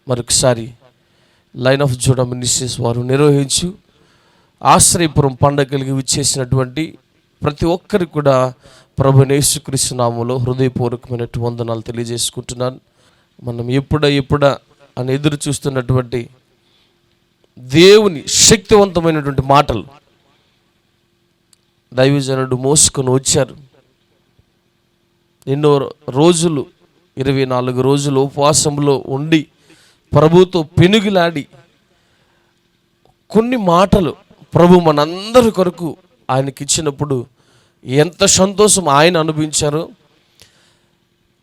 మరొకసారి line of JUDA ministries వారు నిర్వహించు ఆశ్రయపురం పండగలిగి విచ్చేసినటువంటి ప్రతి ఒక్కరికి కూడా ప్రభువైన యేసుక్రీస్తు నామములో హృదయపూర్వకమైనటువంటి వందనాలు తెలియజేసుకుంటున్నాను. మనం ఎప్పుడా అని ఎదురు చూస్తున్నటువంటి దేవుని శక్తివంతమైనటువంటి మాటలు దైవజనుడు మోసుకొని వచ్చారు. ఎన్నో రోజులు 24 రోజులు ఉపవాసంలో ఉండి ప్రభుతో పెనుగులాడి కొన్ని మాటలు ప్రభు మనందరి కొరకు ఆయనకి ఇచ్చినప్పుడు ఎంత సంతోషం ఆయన అనుభవించారో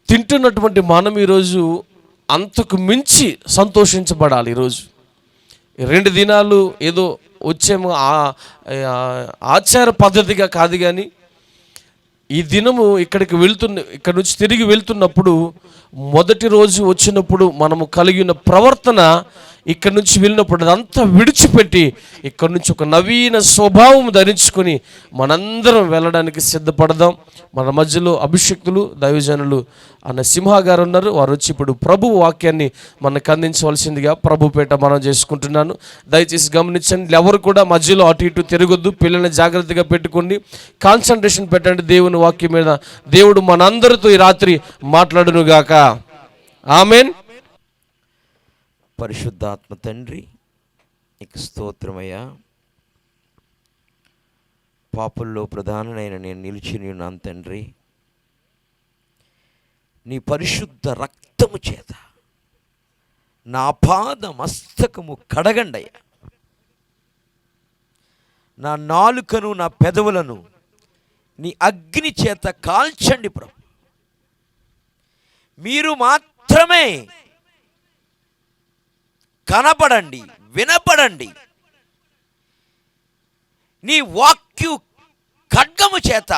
తింటున్నటువంటి మనం ఈరోజు అంతకు మించి సంతోషించబడాలి. ఈరోజు 2 దినాలు ఏదో వచ్చేమో ఆచార పద్ధతిగా కాదు, కానీ ఈ దినము ఇక్కడి నుంచి తిరిగి వెళ్తున్నప్పుడు మొదటి రోజు వచ్చినప్పుడు మనము కలిగిన ప్రవర్తన ఇక్కడి నుంచి వెళ్ళినప్పుడు అదంతా విడిచిపెట్టి ఇక్కడి నుంచి ఒక నవీన స్వభావం ధరించుకొని మనందరం వెళ్ళడానికి సిద్ధపడదాం. మన మధ్యలో అభిషక్తులు దైవజనులు అన్న సింహ గారు ఉన్నారు. వారు వచ్చి ఇప్పుడు ప్రభు వాక్యాన్ని మనకు అందించవలసిందిగా ప్రభుపేట మనం చేసుకుంటున్నాను. దయచేసి గమనించండి, ఎవరు కూడా మధ్యలో అటు ఇటు తిరగొద్దు. పిల్లల్ని జాగ్రత్తగా పెట్టుకోండి, కాన్సన్ట్రేషన్ పెట్టండి దేవుని వాక్యం మీద. దేవుడు మనందరితో ఈ రాత్రి మాట్లాడునుగాక. ఆమెన్. పరిశుద్ధాత్మ తండ్రి, నీకు స్తోత్రమయ్యా. పాపుల్లో ప్రధానమైన నేను నిలిచి ఉన్నాను తండ్రి. నీ పరిశుద్ధ రక్తము చేత నా పాద మస్తకము కడగండయ్యా. నా నాలుకను నా పెదవులను నీ అగ్ని చేత కాల్చండి ప్రభు. మీరు మాత్రమే కనపడండి, వినపడండి. నీ వాక్యు ఖడ్గము చేత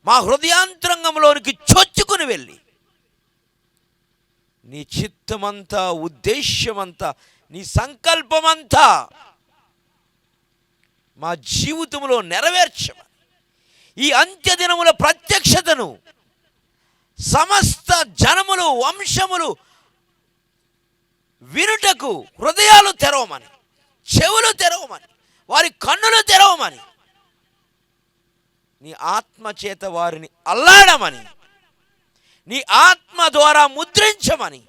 మా హృదయాంతరంగంలోనికి చొచ్చుకుని వెళ్ళి నీ చిత్తమంతా, ఉద్దేశ్యమంతా, నీ సంకల్పమంతా మా జీవితంలో నెరవేర్చమని, ఈ అంత్యదినముల ప్రత్యక్షతను సమస్త జనములు, వంశములు వినుటకు హృదయాలు తెరవమని, చెవులు తెరవమని, వారి కన్నులు తెరవమని, నీ ఆత్మ చేత వారిని అల్లాడమని, నీ ఆత్మ ద్వారా ముద్రించమని,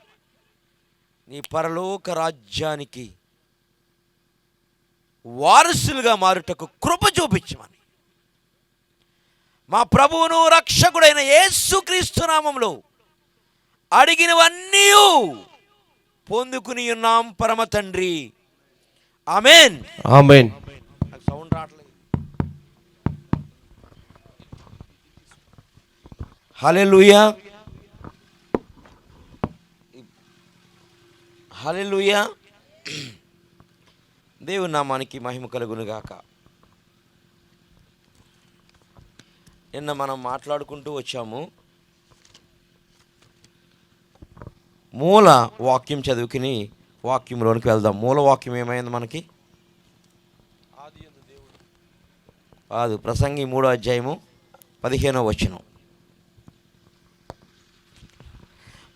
నీ పరలోక రాజ్యానికి వారసులుగా మారుటకు కృప చూపించమని మా ప్రభువును రక్షకుడైన యేసుక్రీస్తు నామములో అడిగినవన్నీ పొందుకుని ఉన్నాం పరమ తండ్రి. ఆమేన్. ఆమేన్. సౌండ్ రావట్లేదు. హల్లెలూయా, హల్లెలూయా. దేవుని నామానికి మహిమ కలుగునుగాక. నిన్న మనం మాట్లాడుకుంటూ వచ్చాము. మూల వాక్యం చదువుకుని వాక్యంలోనికి వెళ్దాం. మూల వాక్యం ఏమైంది మనకి? కాదు, ప్రసంగి 3వ అధ్యాయము 15వ వచనం.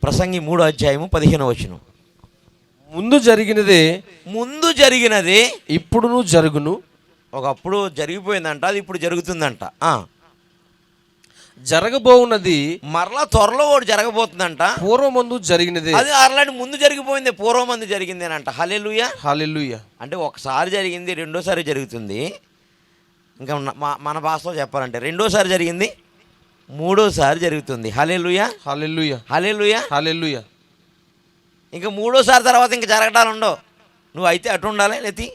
ప్రసంగి 3వ అధ్యాయము 15వ వచనం. ముందు జరిగినదే ఇప్పుడును జరుగును. ఒకప్పుడు జరిగిపోయిందంట, అది ఇప్పుడు జరుగుతుందంట. జరగబోవున్నది మరలా త్వరలో ఒకటి జరగబోతుందంట. పూర్వమందు జరిగినది, అది అలాంటి ముందు జరిగిపోయింది, పూర్వమందు జరిగిందేనంట. హల్లెలూయా, హల్లెలూయా. అంటే ఒకసారి జరిగింది, రెండోసారి జరుగుతుంది. ఇంకా మన భాషలో చెప్పాలంటే రెండోసారి జరిగింది, మూడోసారి జరుగుతుంది. హల్లెలూయా, హల్లెలూయా, హల్లెలూయా, హల్లెలూయా. ఇంకా మూడోసారి తర్వాత ఇంకా జరగటాలు ఉండవు. నువ్వు అయితే అటు ఉండాలి, లేకపోతే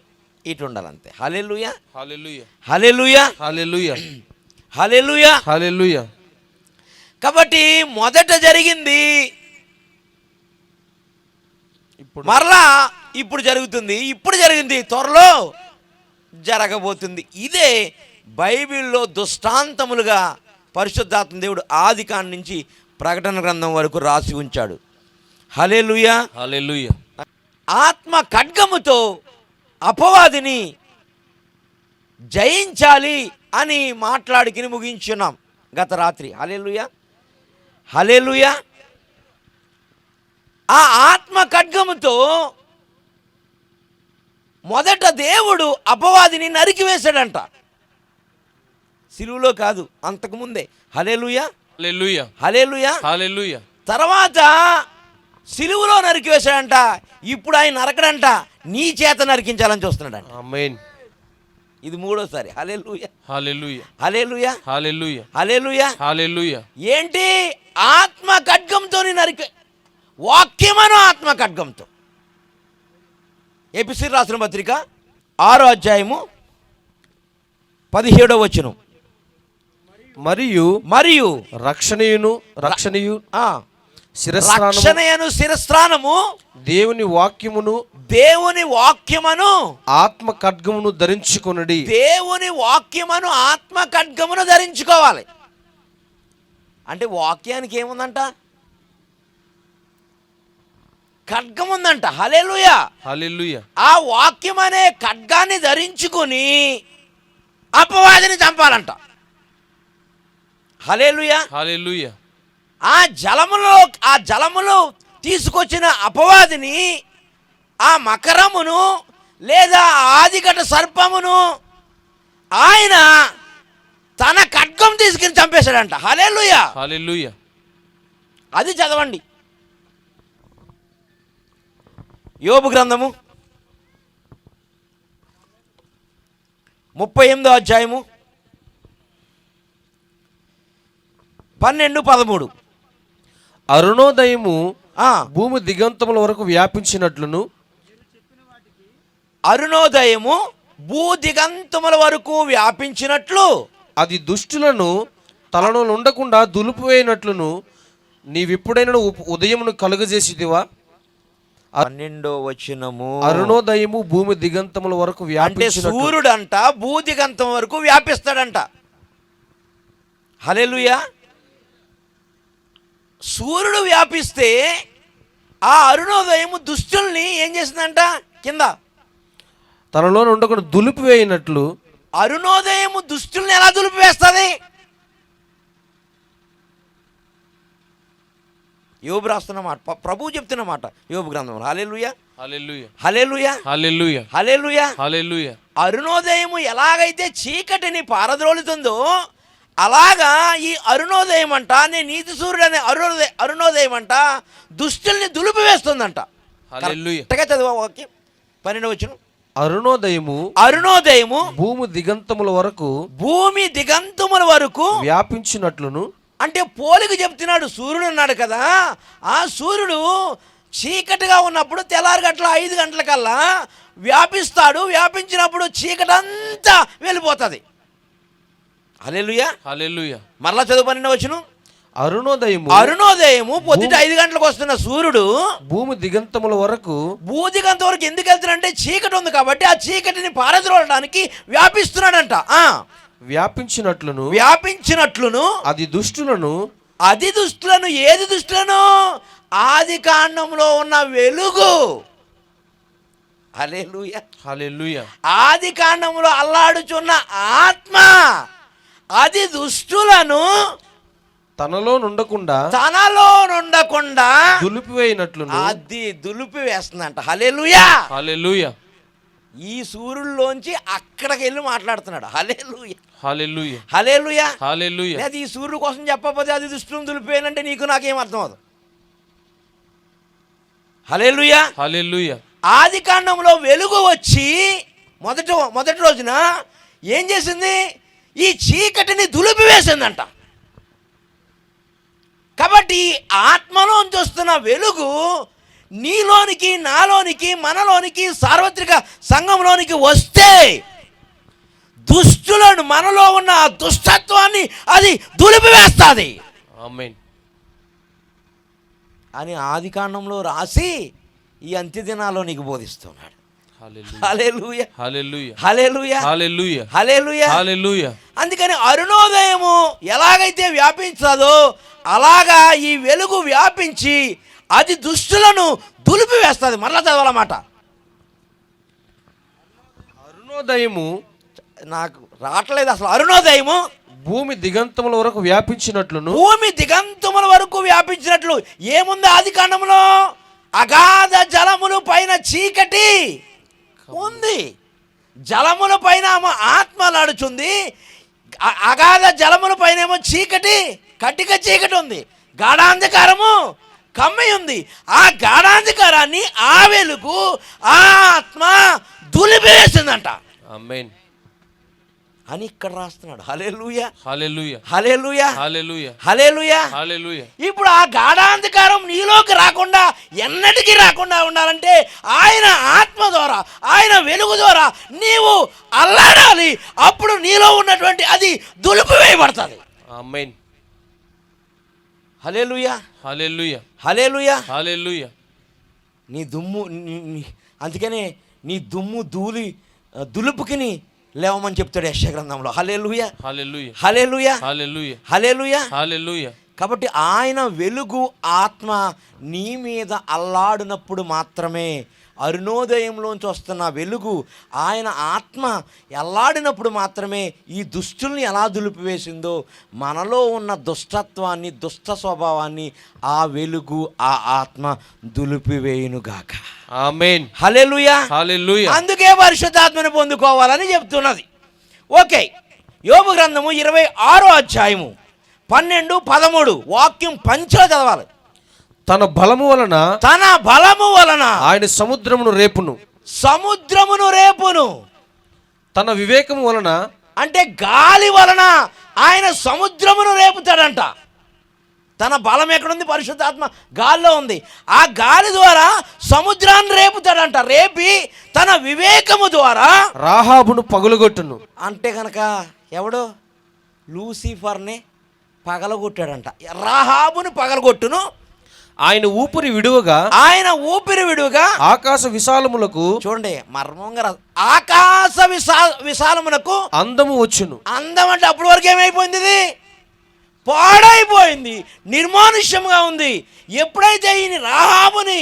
ఇటు ఉండాలి, అంతే. హల్లెలూయా, హల్లెలూయా, హల్లెలూయా, హల్లెలూయా, హల్లెలూయా, హల్లెలూయా. కాబట్టి మొదట జరిగింది, మరలా ఇప్పుడు జరుగుతుంది, ఇప్పుడు జరిగింది, త్వరలో జరగబోతుంది. ఇదే బైబిల్లో దృష్టాంతములుగా పరిశుద్ధాత్మ దేవుడు ఆదికాండం నుంచి ప్రకటన గ్రంథం వరకు రాసి ఉంచాడు. హల్లెలూయా, హల్లెలూయా. ఆత్మ ఖడ్గముతో అపవాదిని జయించాలి అని మాట్లాడుకుని ముగించున్నాం గత రాత్రి. హల్లెలూయా, హల్లెలూయా. ఆ ఆత్మ ఖడ్గముతో మొదట దేవుడు అపవాదిని నరికివేశాడంట. సిలువలో కాదు, అంతకుముందే. హల్లెలూయా, హల్లెలూయా, హల్లెలూయా, హల్లెలూయా. తర్వాత సిలువలో నరికివేశాడంట. ఇప్పుడు ఆయన నరకడంట, నీ చేత నరికించాలని చూస్తున్నాడంట. ఆమేన్. ఇది మూడోసారి. హల్లెలూయా, హల్లెలూయా, హల్లెలూయా, హల్లెలూయా, హల్లెలూయా, హల్లెలూయా. ఏంటి? ఆత్మ ఖడ్గంతో వాక్యమను ఆత్మ ఖడ్గంతో. ఎపిసి రాసిన పత్రిక 6వ అధ్యాయము 17వ వచనం. మరియు రక్షణయు శిరస్త్రానము దేవుని వాక్యమును ఆత్మ ఖడ్గమును ధరించుకొనుడి. దేవుని వాక్యమును ఆత్మ ఖడ్గమును ధరించుకోవాలి. అంటే వాక్యానికి ఏముందంట? ఖడ్గం ఉందంట. హల్లెలూయా, హల్లెలూయా. ఆ వాక్యం అనే ఖడ్గాన్ని ధరించుకుని అపవాదిని చంపాలంట. హల్లెలూయా, హల్లెలూయా. ఆ జలములో తీసుకొచ్చిన అపవాదిని, ఆ మకరమును లేదా ఆదిఘట సర్పమును ఆయన తన ఖడ్గం తీసుకుని చంపేశాడంట. హల్లెలూయా, హల్లెలూయా. అది చదవండి. యోబు గ్రంథము 38వ అధ్యాయము 12-13. అరుణోదయము భూమి దిగంతముల వరకు వ్యాపించినట్లును. అరుణోదయము భూదిగంతముల వరకు వ్యాపించినట్లు అది దుష్టులను తలలో ఉండకుండా దులుపువేయనట్లును నీవిప్పుడైనా ఉదయమును కలుగజేసిదివా? 12వ వచనము. అరుణోదయము భూమి దిగంతముల వరకు అంటే సూర్యుడంట భూదిగంతం వరకు వ్యాపిస్తాడంట. హల్లెలూయా. సూర్యుడు వ్యాపిస్తే ఆ అరుణోదయము దుష్టుల్ని ఏం చేసిందంట? కింద తనలో ఉండకుండా దులిపివేయినట్లు. అరుణోదయము దుష్టుల్ని ఎలా దులిపివేస్తుంది? యోబు రాస్తున్నమాట, ప్రభువు చెప్తున్నమాట యోబు గ్రంథంలో. హల్లెలూయా, హల్లెలూయా, హల్లెలూయా, హల్లెలూయా, హల్లెలూయా, హల్లెలూయా. అరుణోదయము ఎలాగైతే చీకటిని పారద్రోలుతుందో అలాగా ఈ అరుణోదయం అంట, నేను నీతి సూర్యుడు అనే అరుణోదయం అంట దుష్టుల్ని దులిపివేస్తుందంట. హల్లెలూయా. చదువు వాక్యం 12వ వచనం. అరుణోదయము భూమి దిగంతముల వరకు వ్యాపించినట్లును. అంటే పోలిక చెప్తున్నాడు. సూర్యుడు ఉన్నాడు కదా, ఆ సూర్యుడు చీకటిగా ఉన్నప్పుడు తెల్లారి గంటల 5 గంటలకల్లా వ్యాపిస్తాడు. వ్యాపించినప్పుడు చీకటంతా వెళ్ళిపోతుంది. హల్లెలూయా, హల్లెలూయా. మరలా చదువు 12వ వచనం. అరుణోదయము పొద్దుట 5 గంటలకు వస్తున్న సూర్యుడు భూమి దిగంతముల వరకు ఎందుకు వెళ్తున్నాడంటే చీకటి ఉంది కాబట్టి ఆ చీకటిని పారద్రోలడానికి వ్యాపిస్తున్నాడంట. వ్యాపించినట్లును అది దుష్టులను ఏది దుష్టులను? ఆది కాండంలో ఉన్న వెలుగు. హల్లెలూయా, హల్లెలూయా. ఆది కాండంలో అల్లాడుచున్న ఆత్మ అది దుష్టులను తనలో నుండకుండా దులిపివేయినట్లు అది దులిపివేస్తుందంట. హల్లెలూయా, హల్లెలూయా. ఈ సూర్యుల్లోంచి అక్కడికి వెళ్ళి మాట్లాడుతున్నాడు. హల్లెలూయా, హల్లెలూయా, హల్లెలూయా, హల్లెలూయా. అది ఈ సూర్యుడు కోసం చెప్పకపోతే అది దుష్టులను దులిపేనంటే నీకు నాకేం అర్థం అవుతుంది? హల్లెలూయా, హల్లెలూయా. ఆది కాండంలో వెలుగు వచ్చి మొదటి రోజున ఏం చేసింది? ఈ చీకటిని దులిపివేసిందంట. కాబట్టి ఆత్మలోంచి వస్తున్న వెలుగు నీలోనికి, నాలోనికి, మనలోనికి, సార్వత్రిక సంఘంలోనికి వస్తే దుష్టులను, మనలో ఉన్న దుష్టత్వాన్ని అది దులిపివేస్తుంది. ఆమేన్ అని ఆది కాండంలో రాసి ఈ అంత్యదినాల్లో నీకు బోధిస్తున్నాడు. హల్లెలూయా, హల్లెలూయా, హల్లెలూయా, హల్లెలూయా, హల్లెలూయా, హల్లెలూయా. అందుకని అరుణోదయము ఎలాగైతే వ్యాపించదో అలాగా ఈ వెలుగు వ్యాపించి అది దుష్టులను దులిపివేస్తుంది. మరలా చదవాలన్నమాట. అరుణోదయము నాకు రావట్లేదు అసలు. అరుణోదయము భూమి దిగంతముల వరకు వ్యాపించినట్లును. ఏముంది ఆది కాండంలో? అగాధ జలములు పైన చీకటి ఉంది. జలముల పైన ఆత్మ నడుచుంది, అగాధ జలముల పైనేమో చీకటి, కటిక చీకటి ఉంది, గాఢాంధకారము కమ్మి ఉంది. ఆ గాఢాంధకారాన్ని ఆ వెలుగు, ఆ ఆత్మ దులిపేసిందంట. ఆమేన్ అని ఇక్కడ రాస్తున్నాడు. హల్లెలూయా, హల్లెలూయా, హల్లెలూయా, హల్లెలూయా, హల్లెలూయా, హల్లెలూయా. ఇప్పుడు ఆ గాఢాంధకారం నీలోకి రాకుండా, ఎన్నటికీ రాకుండా ఉండాలంటే ఆయన ఆత్మ ద్వారా, ఆయన వెలుగు ద్వారా నీవు అల్లాడాలి. అప్పుడు నీలో ఉన్నటువంటి అది దులుపు వేయబడుతుంది. ఆమేన్. హల్లెలూయా, హల్లెలూయా, హల్లెలూయా. హల్లెలూయా. నీ దుమ్ము అందుకనే నీ దుమ్ము దులుపుకిని లేవమని చెప్తాడు యెషయా గ్రంథంలో. హల్లెలూయా, హల్లెలూయా, హల్లెలూయా, హల్లెలూయా, హల్లెలూయా, హల్లెలూయా. కాబట్టి ఆయన వెలుగు ఆత్మ నీ మీద అల్లాడినప్పుడు మాత్రమే, అరుణోదయంలోంచి వస్తున్న వెలుగు ఆయన ఆత్మ అల్లాడినప్పుడు మాత్రమే ఈ దుష్టుల్ని ఎలా దులిపివేసిందో మనలో ఉన్న దుష్టత్వాన్ని, దుష్ట స్వభావాన్ని ఆ వెలుగు, ఆ ఆత్మ దులిపివేయునుగాక. ఆమేన్. హల్లెలూయా, హల్లెలూయా. అందుకే పరిశుద్ధాత్మను పొందుకోవాలని చెప్తున్నది. ఓకే, యోబు గ్రంథము 26వ అధ్యాయము 12, 13 వాక్యం పంచలో చదవాలి. తన బలము వలన, తన బలము వలన ఆయన సముద్రమును రేపును, సముద్రమును రేపును. తన వివేకము వలన, అంటే గాలి వలన ఆయన సముద్రమును రేపుతాడంట. తన బలం ఎక్కడుంది? పరిశుద్ధాత్మ గాలిలో ఉంది. ఆ గాలి ద్వారా సముద్రాన్ని రేపుతాడంట. రేపి తన వివేకము ద్వారా రాహాబును పగులగొట్టును. అంటే కనుక ఎవడు? లూసిఫర్ని పగలగొట్టాడంట. రాహాబును పగలగొట్టును. ఆయన ఊపిరి విడువగా, ఆయన ఊపిరి విడువగా ఆకాశ విశాలములకు, చూడండి మర్మంగా ఆకాశ విశాలమునకు అందము వచ్చును. అందం అంటే అప్పటి వరకు ఏమైపోయింది? ఇది పాడైపోయింది, నిర్మానుష్యంగా ఉంది. ఎప్పుడైతే ఈ రాహాబుని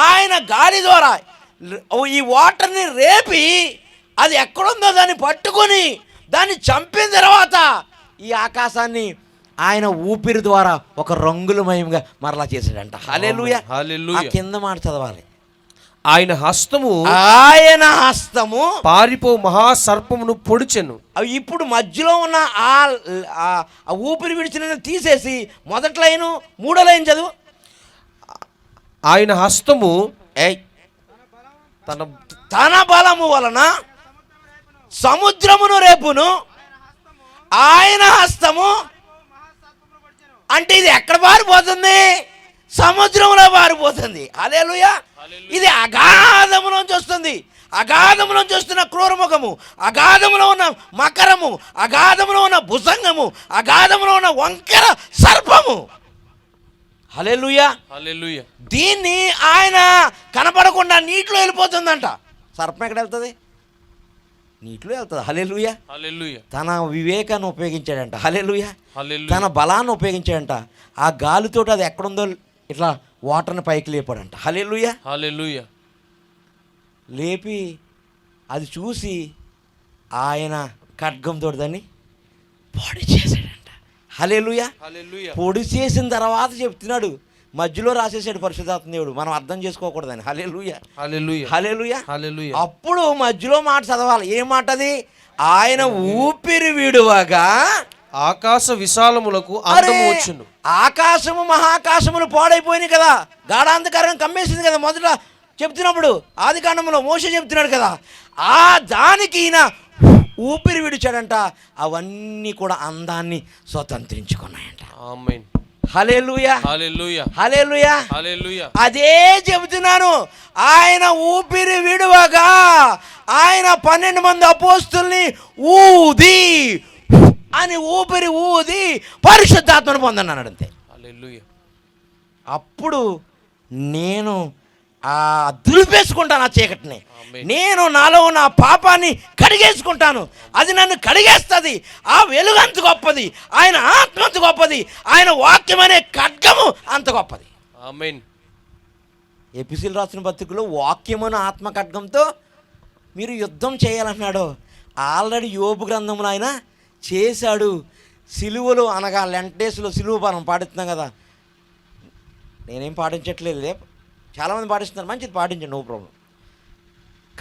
ఆయన గాలి ద్వారా ఈ వాటర్ని రేపి అది ఎక్కడుందో దాన్ని పట్టుకొని దాన్ని చంపిన తర్వాత ఈ ఆకాశాన్ని ఆయన ఊపిరి ద్వారా ఒక రంగులమయంగా మరలా చేశాడంట. హల్లెలూయా, హల్లెలూయా. ఆ కింద మాట చదవాలి. ఆయన హస్తము, ఆయన హస్తము పారిపో మహాసర్పమును పొడిచెను. ఇప్పుడు మధ్యలో ఉన్న ఆ ఊపిరి విడిచిన తీసేసి మొదటి లైను 3వ లైన్ చదువు. ఆయన హస్తము, తన తన బలము వలన సముద్రమును రేపును. ఆయన హస్తము అంటే ఇది ఎక్కడ పారిపోతుంది? సముద్రంలో పారిపోతుంది. హల్లెలూయా. ఇది అగాధములోంచి వస్తుంది. అగాధములోంచి వస్తున్న క్రూరముఖము, అగాధములో ఉన్న మకరము, అగాధములో ఉన్న భుజంగము, అగాధములో ఉన్న వంకర సర్పము. హల్లెలూయా, హల్లెలూయా. దీన్ని ఆయన కనపడకుండా నీటిలో వెళ్ళిపోతుందంట. సర్పం ఎక్కడ వెళ్తుంది? నీటిలో వెళ్తుంది. హల్లెలూయా, హల్లెలూయా. తన వివేకాన్ని ఉపయోగించాడంట. హల్లెలూయా, హల్లెలూయా. తన బలాన్ని ఉపయోగించాడంట. ఆ గాలితోటి అది ఎక్కడుందో ఇట్లా వాటర్ని పైకి లేపాడంట. హల్లెలూయా, హల్లెలూయా. లేపి అది చూసి ఆయన ఖడ్గంతో దాన్ని పొడి చేశాడంట. హల్లెలూయా, హల్లెలూయా. పొడి చేసిన తర్వాత చెప్తున్నాడు, మధ్యలో రాసేసాడు పరిశుద్ధాత్మ దేవుడు, మనం అర్థం చేసుకోకూడదని. హల్లెలూయా, హల్లెలూయా. హల్లెలూయా, హల్లెలూయా. అప్పుడు మధ్యలో మాట చదవాలి. ఏం మాట అది? ఆయన ఊపిరి విడువగా ఆకాశ విశాలములకు అందము వచ్చును. ఆకాశము మహాకాశములు పాడైపోయినాయి కదా, గాఢాంధకారం కమ్మేసింది కదా. మొదట చెప్తున్నప్పుడు ఆది కాండంలో మోషే చెప్తున్నాడు కదా, ఆ దానికి ఈయన ఊపిరి విడిచాడంట. అవన్నీ కూడా అందాన్ని స్వతంత్రించుకున్నాయంట. ఆమేన్. హల్లెలూయా, హల్లెలూయా, హల్లెలూయా, హల్లెలూయా. అదే చెబుతున్నాను. ఆయన ఊపిరి విడువగా ఆయన 12 మంది అపోస్తుల్ని ఊది అని ఊపిరి ఊది పరిశుద్ధాత్మను పొందన్నాడు అంతే. హల్లెలూయా. అప్పుడు నేను దులిపేసుకుంటాను ఆ చీకటిని. నేను నాలో ఉన్న పాపాన్ని కడిగేసుకుంటాను. అది నన్ను కడిగేస్తుంది. ఆ వెలుగు అంత గొప్పది, ఆయన ఆత్మ అంత గొప్పది, ఆయన వాక్యం అనే ఖడ్గము అంత గొప్పది. ఆమేన్. ఎపిసిల్ రాసిన పత్రికలో వాక్యమును ఆత్మ ఖడ్గంతో మీరు యుద్ధం చేయాలన్నాడు. ఆల్రెడీ యోబు గ్రంథంలో ఆయన చేశాడు. సిలువలో అనగా లెంటేస్లో సిలువ మనం పాటిస్తున్నాం కదా. నేనేం పాటించట్లేదు, చాలామంది పాటిస్తున్నారు, మంచిది పాటించండి, నో ప్రాబ్లం.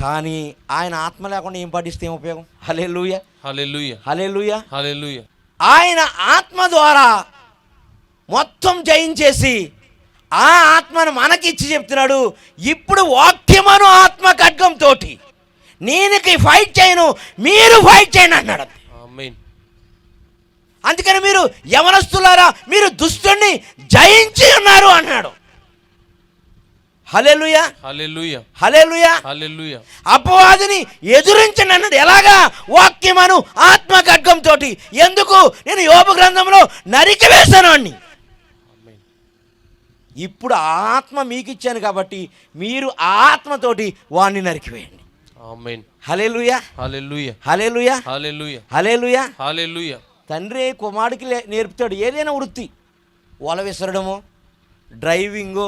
కానీ ఆయన ఆత్మ లేకుండా ఏం పాటిస్తే ఏం ఉపయోగం? హల్లెలూయా, హల్లెలూయా, హల్లెలూయా. హల్లెలూయా. ఆయన ఆత్మ ద్వారా మొత్తం జయించేసి ఆ ఆత్మను మనకిచ్చి చెప్తున్నాడు, ఇప్పుడు వాక్యమను ఆత్మ ఖడ్గంతో నేనుకి ఫైట్ చేయను, మీరు ఫైట్ చేయండి అన్నాడు. ఆమేన్. అందుకని మీరు యవనస్తులారా, మీరు దుష్టుణ్ణి జయించి ఉన్నారు అన్నాడు. హల్లెలూయా, హల్లెలూయా, హల్లెలూయా. హల్లెలూయా. అపవాదిని ఎదురించండి అన్నాడు. ఎలాగా? వాక్యమను ఆత్మ ఖడ్గంతో. ఎందుకు? నేను యోబు గ్రంథంలో నరికి వేశాను అన్ని. ఆమేన్. ఇప్పుడు ఆత్మ మీకు ఇచ్చాను కాబట్టి మీరు ఆ ఆత్మతోటి వాడిని నరికివేయండి. ఆమేన్. హల్లెలూయా, హల్లెలూయా, హల్లెలూయా, హల్లెలూయా, హల్లెలూయా. హల్లెలూయా. తండ్రి కుమారుడికి నేర్పుతాడు ఏదైనా వృత్తి. వల విసరడమో, డ్రైవింగో,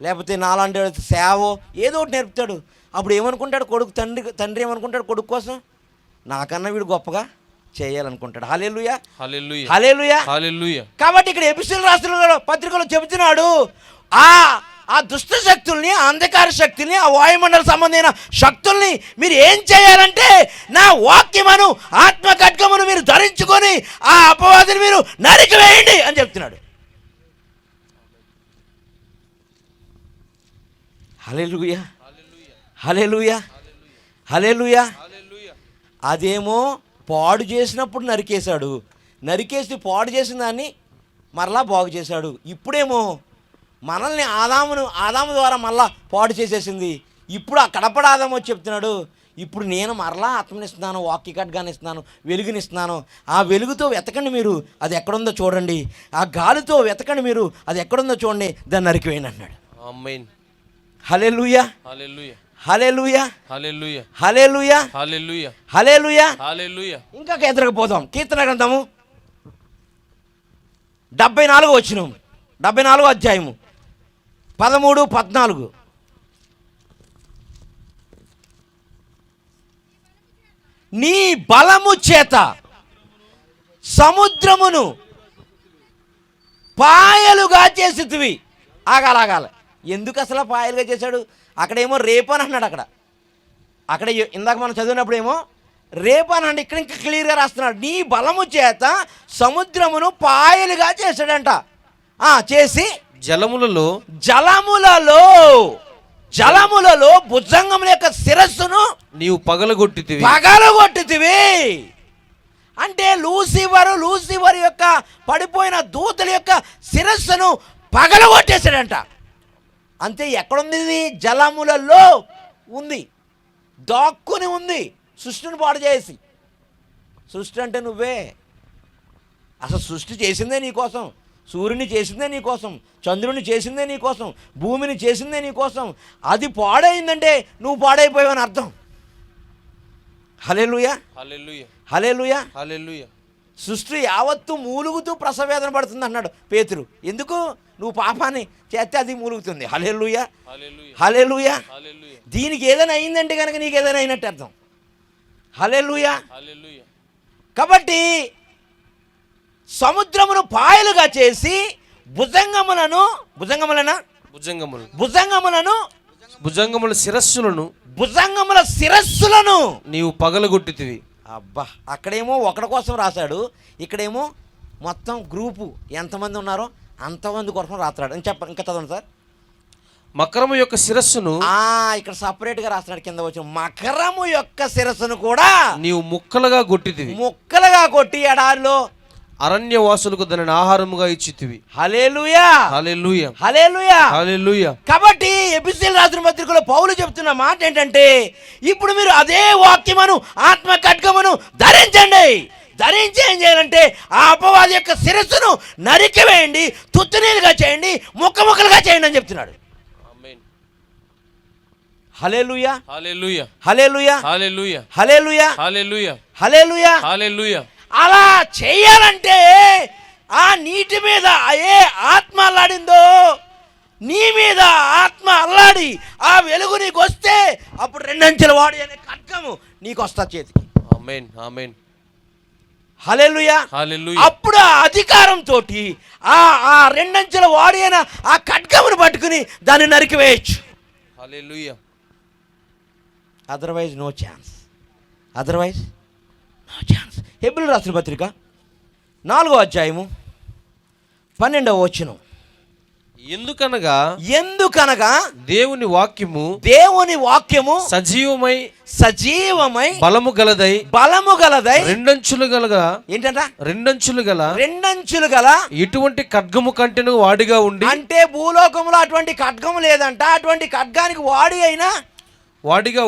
లేకపోతే నాలాంటి సేవో ఏదో ఒకటి నేర్పుతాడు. అప్పుడు ఏమనుకుంటాడు కొడుకు? తండ్రి ఏమనుకుంటాడు కొడుకు కోసం? నాకన్నా వీడు గొప్పగా చేయాలనుకుంటాడు. హల్లెలూయా, హల్లెలూయా, హల్లెలూయా, హల్లెలూయా. కాబట్టి ఇక్కడ ఎపిసోడ్ రాష్ట్రంలో పత్రికలో చెబుతున్నాడు, ఆ దుష్ట శక్తుల్ని, అంధకార శక్తుల్ని, ఆ వాయుమండల సంబంధమైన శక్తుల్ని మీరు ఏం చేయాలంటే నా వాక్యమను ఆత్మ ఖడ్గమును మీరు ధరించుకొని ఆ అపవాదిని మీరు నరికివేయండి అని చెప్తున్నాడు. హల్లెలూయా, హల్లెలూయా, హల్లెలూయా. అదేమో పాడు చేసినప్పుడు నరికేశాడు, నరికేసి పాడు చేసిన దాన్ని మరలా బాగు చేశాడు. ఇప్పుడేమో మనల్ని ఆదాము ద్వారా మళ్ళా పాడు చేసేసింది. ఇప్పుడు ఆ కడపడ ఆదాము వచ్చి చెప్తున్నాడు, ఇప్పుడు నేను మరలా ఆత్మనిస్తున్నాను, వాక్య ఖడ్గాన్ని ఇస్తున్నాను, వెలుగునిస్తున్నాను. ఆ వెలుగుతో వెతకండి మీరు, అది ఎక్కడుందో చూడండి. ఆ గాలితో వెతకండి మీరు, అది ఎక్కడుందో చూడండి, దాన్ని నరికివేయండి అన్నాడు. ఆమేన్. హల్లెలూయా, హల్లెలూయా, హల్లెలూయా, హల్లెలూయా, హల్లెలూయా, హల్లెలూయా, హల్లెలూయా. హల్లెలూయా. ఇంకా ఎదురుకుపోదాం. కీర్తన గ్రంథము 74 వచనం, 74 అధ్యాయము 13, 14. నీ బలము చేత సముద్రమును పాయలుగా చేసితివి. ఆగాల. ఎందుకు అసలు పాయలుగా చేశాడు? అక్కడేమో రేపు అని అన్నాడు. అక్కడ ఇందాక మనం చదివినప్పుడు ఏమో రేపు అని అంటే ఇక్కడ ఇంకా క్లియర్గా రాస్తున్నాడు. నీ బలము చేత సముద్రమును పాయలుగా చేశాడంట. చేసి జలములలో భుజంగముల యొక్క శిరస్సును నీవు పగలగొట్టితివి. అంటే లూసిఫర్ యొక్క పడిపోయిన దూతల యొక్క శిరస్సును పగలగొట్టేశాడంట. అంతే. ఎక్కడుంది ఇది? జలములలో ఉంది, దాక్కుని ఉంది. సృష్టిని పాడు చేసి, సృష్టి అంటే నువ్వే. అసలు సృష్టి చేసిందే నీకోసం, సూర్యుని చేసిందే నీకోసం, చంద్రుని చేసిందే నీకోసం, భూమిని చేసిందే నీకోసం. అది పాడైందంటే నువ్వు పాడైపోయావని అర్థం. హల్లెలూయా, హల్లెలూయా, హల్లెలూయా, హల్లెలూయా. సృష్టి యావత్తు మూలుగుతూ ప్రసవేదన పడుతుంది అన్నాడు పేతురు. ఎందుకు? నువ్వు పాపాన్ని చేస్తే అది మూలుగుతుంది. హల్లెలూయా, హల్లెలూయా. దీనికి ఏదైనా అయిందంటే కనుక నీకు ఏదైనా అయినట్టు అర్థం. హల్లెలూయా. కాబట్టి సముద్రమును పాయలుగా చేసి భుజంగముల శిరస్సులను నీవు పగలగొట్టితివి. అబ్బా, అక్కడేమో ఒకటి కోసం రాశాడు, ఇక్కడేమో మొత్తం గ్రూపు ఎంతమంది ఉన్నారో అంతమంది కోసం రాస్తాడు అని ఇంకా చదవండి సార్. మకరము యొక్క శిరస్సును ఇక్కడ సపరేట్గా రాస్తున్నాడు. కింద వచ్చిన మకరము యొక్క శిరస్సును కూడా నీవు ముక్కలుగా కొట్టి ఎడారిలో అరణ్యవాసులకు దానిని ఆహారముగా ఇచ్చితివి. హల్లెలూయా, హల్లెలూయా, హల్లెలూయా, హల్లెలూయా. కాబట్టి ఎఫెసీయులకు రాసిన పత్రికలో పౌలు చెప్తున్న మాట ఏంటంటే, ఇప్పుడు మీరు అదే వాక్యమును ఆత్మ ఖడ్గమును ధరించండి. ధరించి ఏం చేయాలంటే ఆ అపవాది యొక్క శిరస్సును నరికివేయండి, తుత్తునీలుగా చేయండి, ముక్కలుగా చేయండి అని చెప్తున్నాడు. హల్లెలూయా, హల్లెలూయా, హల్లెలూయా, హల్లెలూయా, హల్లెలూయా, హల్లెలూయా, హల్లెలూయా, హల్లెలూయా. అలా చేయాలంటే ఆ నీటి మీద ఏ ఆత్మ అల్లాడిందో నీ మీద ఆత్మ అల్లాడి ఆ వెలుగు నీకు వస్తే అప్పుడు 2 అంచెల వాడి అనే ఖడ్గము నీకు వస్తా చేతికి. ఆమేన్, ఆమేన్. హల్లెలూయా, హల్లెలూయా. అప్పుడు ఆ అధికారంతో ఆ 2 అంచెల వాడి అయిన ఆ ఖడ్గమును పట్టుకుని దాన్ని నరికివేయచ్చు. Hallelujah. Otherwise no chance. Otherwise no chance. హెబ్రీయులకు రాసిన పత్రిక 4వ అధ్యాయము 12వ వచనం. ఎందుకనగా దేవుని వాక్యము సజీవమై బలము గలదై రెండంచులు గల ఇటువంటి ఖడ్గము కంటెను వాడిగా ఉండి. అంటే భూలోకంలో అటువంటి ఖడ్గము లేదంట. అటువంటి ఖడ్గానికి వాడిగా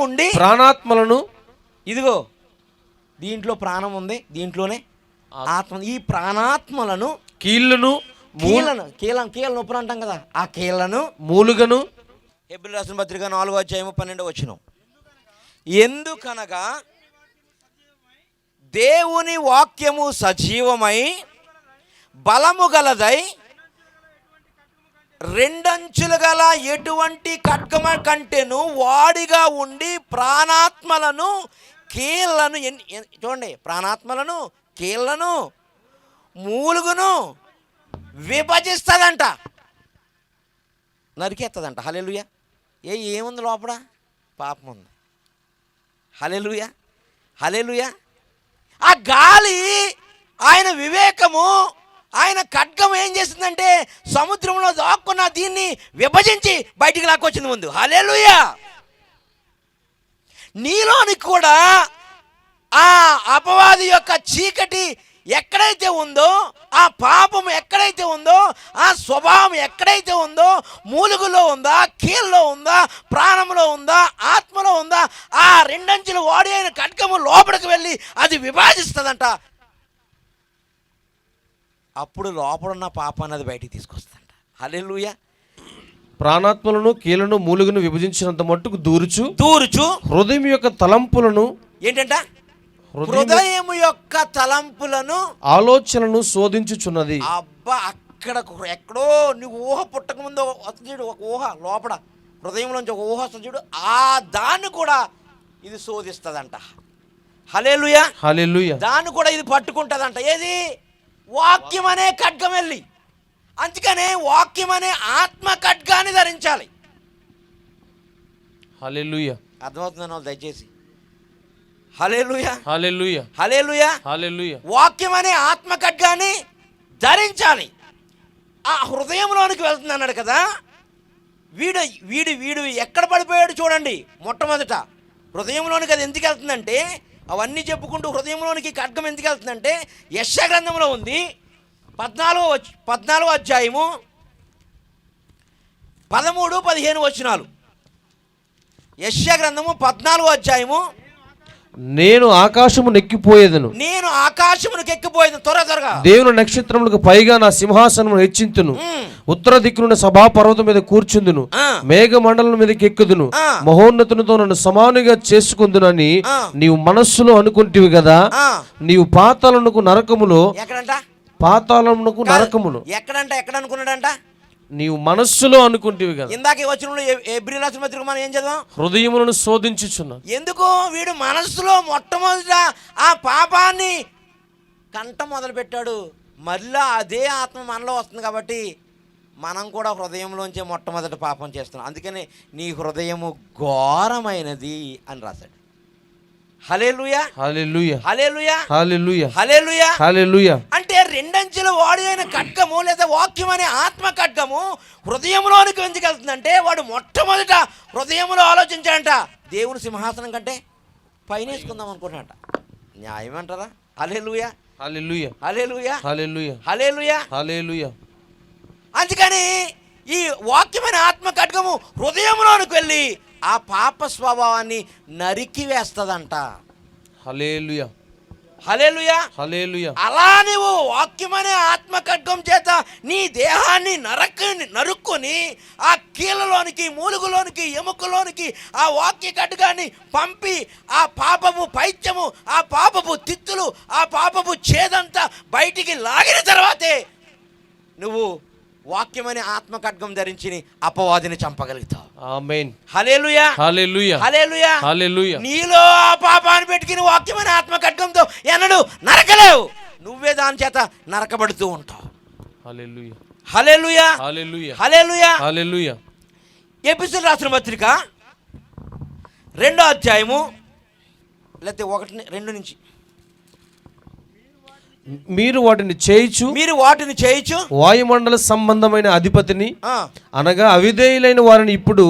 ఉండి ప్రాణాత్మలను, ఇదిగో దీంట్లో ప్రాణం ఉంది, దీంట్లోనే ఆత్మ. ఈ ప్రాణాత్మలను కీళ్ళను నొప్పులు అంటాం కదా, ఆ కీళ్ళను మూలుగను. హెబ్రీయులకు రాసిన పత్రిక 4వ అధ్యాయము 12వ వచనం. ఎందుకనగా దేవుని వాక్యము సజీవమై బలము గలదై రెండంచులు గల ఎటువంటి ఖడ్గము కంటెను వాడిగా ఉండి ప్రాణాత్మలను కీళ్ళను, చూడండి, ప్రాణాత్మలను కీళ్ళను మూలుగును విభజిస్తుందంట, నరికేస్తుందంట. హల్లెలూయా. ఏముంది లోపల? పాపం ఉంది. హల్లెలూయా. ఆ గాలి, ఆయన వివేకము, ఆయన ఖడ్గం ఏం చేసిందంటే సముద్రంలో దాక్కున్న దీన్ని విభజించి బయటికి లాక్కొచ్చింది ముందు. హల్లెలూయా. నీలోనికి కూడా ఆ అపవాది యొక్క చీకటి ఎక్కడైతే ఉందో, ఆ పాపం ఎక్కడైతే ఉందో, ఆ స్వభావం ఎక్కడైతే ఉందో, మూలుగులో ఉందా, కీళ్ళలో ఉందా, ప్రాణంలో ఉందా, ఆత్మలో ఉందా, ఆ రెండంచులు వాడి అయిన ఖడ్గము లోపలికి వెళ్ళి అది విభజిస్తుందంట. అప్పుడు లోపలున్న పాపాన్ని అది బయటికి తీసుకొస్తుందంట. హల్లెలూయా. ప్రాణాత్మలను కీళ్ళను మూలుగును విభజించినంత మట్టుకు దూరుచు హృదయం యొక్క తలంపులను, ఏంటంట? హృదయం యొక్క తలంపులను, ఆలోచనలను శోధించుచున్నది. అబ్బా, అక్కడ ఎక్కడో నువ్వు ఊహ పుట్టక ముందు వస్తుంది చూడు, ఒక ఊహ లోపల హృదయంలోంచి ఒక ఊహ వస్తుంది చూడు, ఆ దాన్ని కూడా ఇది శోధిస్తుందంట. హల్లెలూయా. దాన్ని కూడా ఇది పట్టుకుంటుందంట. ఏది? వాక్యం అనే ఖడ్గం వెళ్ళి. అందుకనే వాక్యం అనే ఆత్మ ఖడ్గాన్ని ధరించాలి. హల్లెలూయా. అర్థమవుతుందని వాళ్ళు దయచేసి. హల్లెలూయా. వాక్యం అనే ఆత్మ ఖడ్గాన్ని ధరించాలి. ఆ హృదయంలోనికి వెళ్తుంది అన్నాడు కదా. వీడు ఎక్కడ పడిపోయాడు చూడండి. మొట్టమొదట హృదయంలోనికి అది ఎందుకు వెళ్తుందంటే, అవన్నీ చెప్పుకుంటూ హృదయంలోనికి ఖడ్గం ఎందుకు వెళ్తుందంటే, యెషయా గ్రంథంలో ఉంది 14వ అధ్యాయము 13-15 వచనాలు. యెషయా గ్రంథము 14వ అధ్యాయము. నేను ఆకాశమును ఎక్కిపోయేదను, త్వరగా దేవుని నక్షత్రములకు పైగా నా సింహాసనము హెచ్చింతును, ఉత్తర దిక్కునున్న సభా పర్వతం మీద కూర్చుందును, మేఘ మండలం మీదకి ఎక్కుదును, మహోన్నతునితో నన్ను సమానుగా చేసుకుందునని నీవు మనస్సులో అనుకుంటివి కదా. నీవు పాతాళమునకు నరకములో ఎక్కడ అనుకున్నాడంట? నీవు మనస్సులో అనుకుంటివి కదా. ఇందాక వచనంలో హెబ్రీయులకు రాసిన పత్రిక మనం ఏం చదివాం? హృదయములను శోధించుచున్నా. ఎందుకు? వీడు మనస్సులో మొట్టమొదట ఆ పాపాన్ని కంట మొదలు పెట్టాడు. మళ్ళా అదే ఆత్మ మనలో వస్తుంది కాబట్టి మనం కూడా హృదయంలోంచే మొట్టమొదటి పాపం చేస్తున్నాం. అందుకని నీ హృదయము ఘోరమైనది అని రాశాడు. అంటే రెండంచెల వాడి అయిన ఖడ్గము లేదా వాక్యం అనే ఆత్మ ఖడ్గము హృదయంలోనికి ఎందుకు వెళ్తుందంటే, వాడు మొట్టమొదట హృదయంలో ఆలోచించాడంట, దేవుని సింహాసనం కంటే పైన వేసుకుందాం అనుకున్నాడట. న్యాయం అంటారా? అందుకని ఈ వాక్యమైన ఆత్మ ఖడ్గము హృదయంలోనికి వెళ్ళి ఆ పాప స్వభావాన్ని నరికి వేస్తుందంట. అలా నువ్వు వాక్యమనే ఆత్మ ఖడ్గం చేత నీ దేహాన్ని నరుక్కుని ఆ కీళ్ళలోనికి, మూలుగులోనికి, ఎముకలోనికి ఆ వాక్య ఖడ్గాన్ని పంపి ఆ పాపపు పైత్యము, ఆ పాపపు తిత్తులు, ఆ పాపపు ఛేదంతా బయటికి లాగిన తర్వాతే నువ్వు వాక్యమనే ఆత్మ ఖడ్గం ధరించి అపవాదిని చంపగలుగుతావు. ఆమేన్. హల్లెలూయా. నీలో ఆ పాపాన్ని పెట్టుకుని వాక్యమనే ఆత్మ ఖడ్గంతో ఎన్నడూ నరకలేవు. నువ్వే దాని చేత నరకబడుతూ ఉంటావు. హల్లెలూయా. ఎఫెసీయులకు రాసిన పత్రిక 2వ అధ్యాయము లేకపోతే 1-2 నుంచి. మీరు వాటిని చేయుచు వాయుమండల సంబంధమైన అధిపతిని అనగా అవిధేయులైన వారిని ఇప్పుడు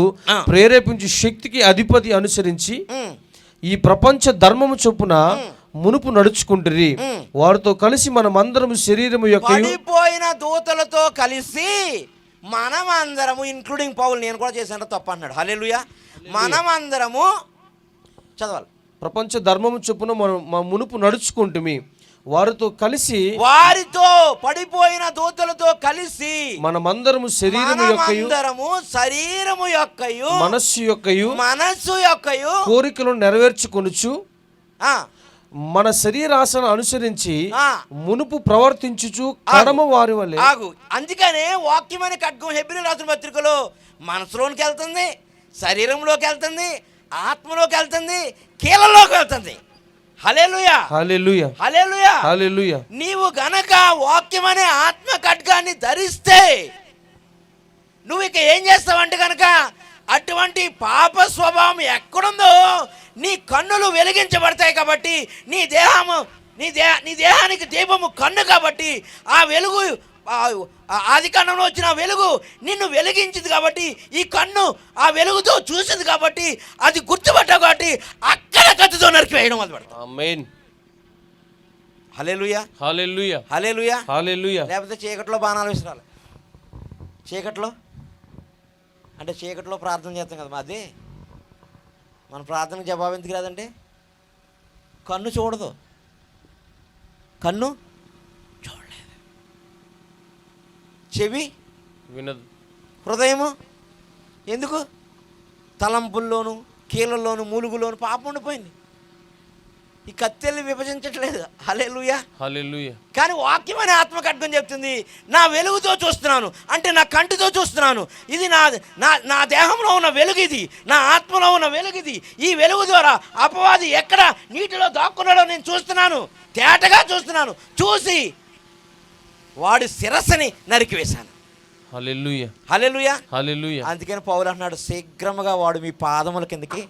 ప్రేరేపించు శక్తికి అధిపతి అనుసరించి ఈ ప్రపంచ ధర్మము చొప్పున మునుపు నడుచుకుంటురి. వారితో కలిసి మనమందరము శరీరము యొక్క పడిపోయిన దూతలతో కలిసి మనమందరము, ఇంక్లూడింగ్ పౌలు, నేను కూడా చేశాను తప్ప అన్నాడు. హల్లెలూయా. మనమందరము చదవాలి. ప్రపంచ ధర్మము చొప్పున మనం మునుపు నడుచుకుంటుమి. వారితో పడిపోయిన దూతలతో కలిసి మనమందరము శరీరము యొక్కయు మనస్సు యొక్కయు కోరికలను నెరవేర్చుకొనుచు మన శరీరాసన అనుసరించి మునుపు ప్రవర్తించుచు కడమ వారి వల్లే. అందుకనే వాక్యమైన ఖడ్గం హెబ్రీ రాసిన పత్రికలో మనసులోకి వెళ్తుంది, శరీరంలోకి వెళ్తుంది, ఆత్మలోకి వెళ్తుంది, కీళ్ళలోకి వెళ్తుంది. హల్లెలూయా, హల్లెలూయా, హల్లెలూయా, హల్లెలూయా. నీవు గనక వాక్యమనే ఆత్మ ఖడ్గాన్ని ధరిస్తే నువ్వు ఇక ఏం చేస్తావంటే కనుక అటువంటి పాప స్వభావం ఎక్కడుందో నీ కన్నులు వెలిగించబడతాయి. కాబట్టి నీ దేహానికి దీపము కన్ను. కాబట్టి ఆ వెలుగు, ఆది కాండంలో వచ్చిన వెలుగు నిన్ను వెలిగించింది. కాబట్టి ఈ కన్ను ఆ వెలుగుతో చూసింది. కాబట్టి అది గుర్తుపట్టావు. కాబట్టి అక్కడ కత్తితో నరికివేయడం అది పడతాం. ఆమేన్. హల్లెలూయా, హల్లెలూయా, హల్లెలూయా, హల్లెలూయా. లేకపోతే చీకట్లో బాణాలు విసరాలి. చీకట్లో ప్రార్థన చేస్తాం కదా. అదే మన ప్రార్థనకు జవాబు ఎందుకు రాదంటే కన్ను చూడదు, కన్ను చూడలేదు, చెవి వినదు, హృదయము ఎందుకు తలంపుల్లోను కీళ్ళల్లోను మూలుగులోను పాపం ఉండిపోయింది. ఈ కత్తెల్ని విభజించట్లేదు. హల్లెలూయా, హల్లెలూయా. కానీ వాక్యం అనే ఆత్మ ఖడ్గం చెప్తుంది, నా వెలుగుతో చూస్తున్నాను అంటే నా కంటితో చూస్తున్నాను. ఇది నా దేహంలో ఉన్న వెలుగు, ఇది నా ఆత్మలో ఉన్న వెలుగు. ఇది ఈ వెలుగు ద్వారా అపవాది ఎక్కడ నీటిలో దాక్కున్నాడో నేను చూస్తున్నాను, తేటగా చూస్తున్నాను. చూసి వాడి శిరస్సుని నరికివేశాను. హల్లెలూయా, హల్లెలూయా, హల్లెలూయా. అందుకని పౌలు అంటున్నాడు, శీఘ్రముగా వాడు మీ పాదముల కిందకి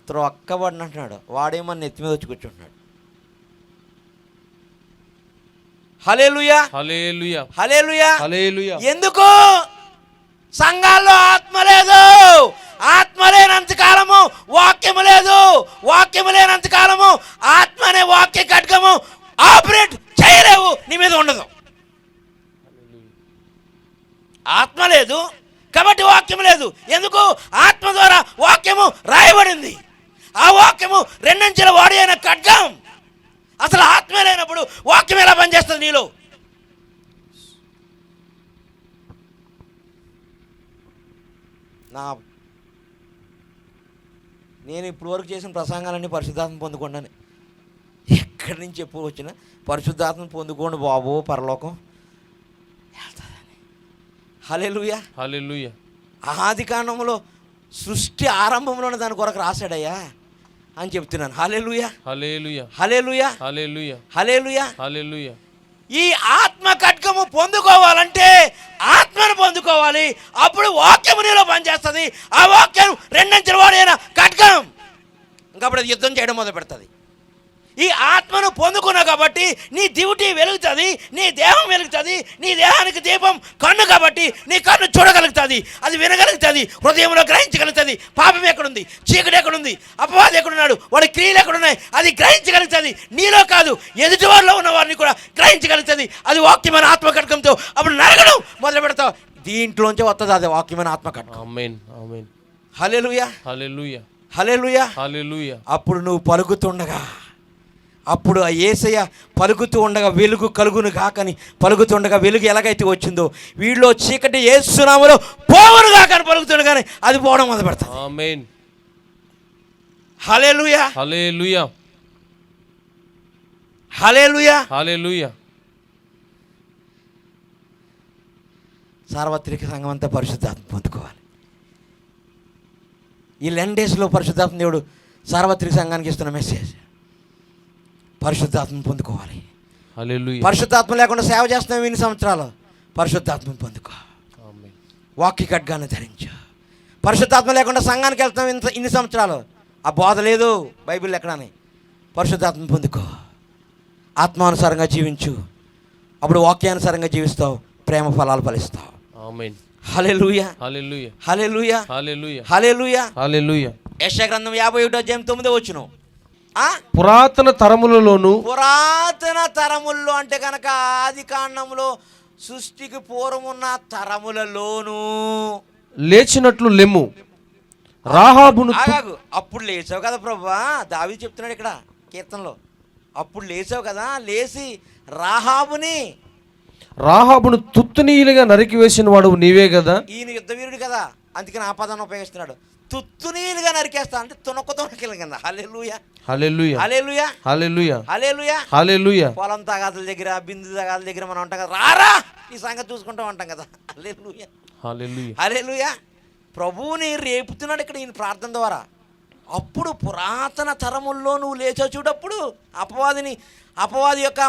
త్రొక్కబడిన అంటున్నాడు. వాడేమో నెత్తి మీద వచ్చి కూర్చుంటున్నాడు. హల్లెలూయా, హల్లెలూయా, హల్లెలూయా, హల్లెలూయా. ఎందుకు సంఘాల్లో ఆత్మ లేదు? ఆత్మ లేనంత కాలము వాక్యము లేదు. వాక్యము లేనంత కాలము ఆత్మ అనే వాక్య ఖడ్గము ఆపరేట్ చేయలేవు, నీ మీద ఉండదు. ఆత్మ లేదు కాబట్టి వాక్యం లేదు. ఎందుకు? ఆత్మ ద్వారా వాక్యము రాయబడింది. ఆ వాక్యము 2 అంచెల వాడి అయిన ఖడ్గం. అసలు ఆత్మ లేనప్పుడు వాక్యం ఎలా పనిచేస్తుంది నీలో? నేను ఇప్పుడు వరకు చేసిన ప్రసంగాలన్నీ పరిశుద్ధాత్మ పొందుకోండి. ఎక్కడి నుంచి ఎప్పుడు వచ్చినా పరిశుద్ధాత్మ పొందుకోండి బాబు, పరలోకం. హల్లెలూయా, హల్లెలూయా. ఆది కాండంలో సృష్టి ఆరంభంలోనే దాని కొరకు రాశాడయ్యా అని చెప్తున్నాను. హల్లెలూయా, హల్లెలూయా, హల్లెలూయా, హల్లెలూయా, హల్లెలూయా, హల్లెలూయా. ఈ ఆత్మ ఖడ్గము పొందుకోవాలంటే ఆత్మను పొందుకోవాలి. అప్పుడు వాక్యము నీలో పనిచేస్తుంది. ఆ వాక్యం 2 అంచెల వాడైన ఖడ్గం. ఇంకప్పుడు అది యుద్ధం చేయడం మొదలు పెడుతుంది. ఈ ఆత్మను పొందుకున్నావు కాబట్టి నీ డ్యూటీ వెలుగుతుంది, నీ దేహం వెలుగుతుంది. నీ దేహానికి దీపం కన్ను కాబట్టి నీ కన్ను చూడగలుగుతుంది, అది వినగలుగుతుంది, హృదయంలో గ్రహించగలుగుతుంది. పాపం ఎక్కడుంది, చీకటి ఎక్కడుంది, అపవాది ఎక్కడున్నాడు, వాడి క్రియలు ఎక్కడున్నాయి, అది గ్రహించగలుగుతుంది. నీలో కాదు, ఎదుటివారిలో ఉన్న వారిని కూడా గ్రహించగలుగుతుంది. అది వాక్యమైన ఆత్మ ఖడ్గంతో అప్పుడు నరగడం మొదలు పెడతావు. దీంట్లోంచే వస్తుంది అది వాక్యమైన ఆత్మ ఖడ్గం. ఆమేన్, ఆమేన్. హల్లెలూయా, హల్లెలూయా, హల్లెలూయా, హల్లెలూయా. అప్పుడు నువ్వు పలుకుతుండగా, అప్పుడు ఆ యేసయ్య పలుకుతూ ఉండగా వెలుగు కలుగును కాకని పలుకుతుండగా వెలుగు ఎలాగైతే వచ్చిందో వీళ్ళలో చీకటి యేసు నామములో పోవును కాకని పలుకుతుండగానే అది పోవడం మొదలు పెడతాది. ఆమేన్. హల్లెలూయా, హల్లెలూయా, హల్లెలూయా, హల్లెలూయా. సార్వత్రిక సంఘం అంతా పరిశుద్ధాత్మ పొందుకోవాలి. ఈ 10 డేస్లో పరిశుద్ధాత్మ దేవుడు సార్వత్రిక సంఘానికి ఇస్తున్న మెసేజ్, పరిశుద్ధాత్మ పొందుకోవాలి. హల్లెలూయా. పరిశుద్ధాత్మ లేకుండా సేవ చేస్తున్నావు ఇన్ని సంవత్సరాలు, పరిశుద్ధాత్మ పొందుకో. ఆమేన్. వాక్య ఖడ్గాన్ని ధరించు. పరిశుద్ధాత్మ లేకుండా సంఘానికి వెళ్తున్నావు ఇన్ని సంవత్సరాలు, ఆ బోధ లేదు బైబిల్ ఎక్కడని. పరిశుద్ధాత్మ పొందుకో, ఆత్మానుసారంగా జీవించు, అప్పుడు వాక్యానుసారంగా జీవిస్తావు, ప్రేమ ఫలాలు ఫలిస్తావు. ఆమేన్. హల్లెలూయా, హల్లెలూయా, హల్లెలూయా, హల్లెలూయా, హల్లెలూయా. హల్లెలూయా. యెషయా గ్రంథం 51:9 పురాతన తరములలోను, పురాతన తరముల్లో అంటే కనుక ఆది కాండంలో సృష్టికి పూర్వమున్న తరములలోను లేచినట్లు లెమ్ము, రాహాబును ఆగాగు. అప్పుడు లేచావు కదా ప్రభువా, దావీదు చెప్తున్నాడు ఇక్కడ కీర్తనలో. అప్పుడు లేచావు కదా, లేచి రాహాబును తుత్తునీయులుగా నరికివేసిన వాడు నీవే కదా. ఈయన యుద్ధవీరుడు కదా, అందుకని ఆ పదాన్ని ఉపయోగిస్తున్నాడు. తుత్తునీయులుగా నరికేస్తా అంటే తునకతునకల కింద. హల్లెలూయా, హల్లెలూయా, హల్లెలూయా, హల్లెలూయా, హల్లెలూయా, హల్లెలూయా. పొలం తగాదుల దగ్గర, బిందు తగాదుల దగ్గర మనం ఉంటాం కదా, రారా ఈ సంగతి చూసుకుంటాం అంటాం కదా. హల్లెలూయా, హల్లెలూయా, హల్లెలూయా. ప్రభువుని రేపుతున్నాడు ఇక్కడ ఈయన ప్రార్థన ద్వారా. అప్పుడు పురాతన తరముల్లో నువ్వు లేచావు చూడప్పుడు అపవాది యొక్క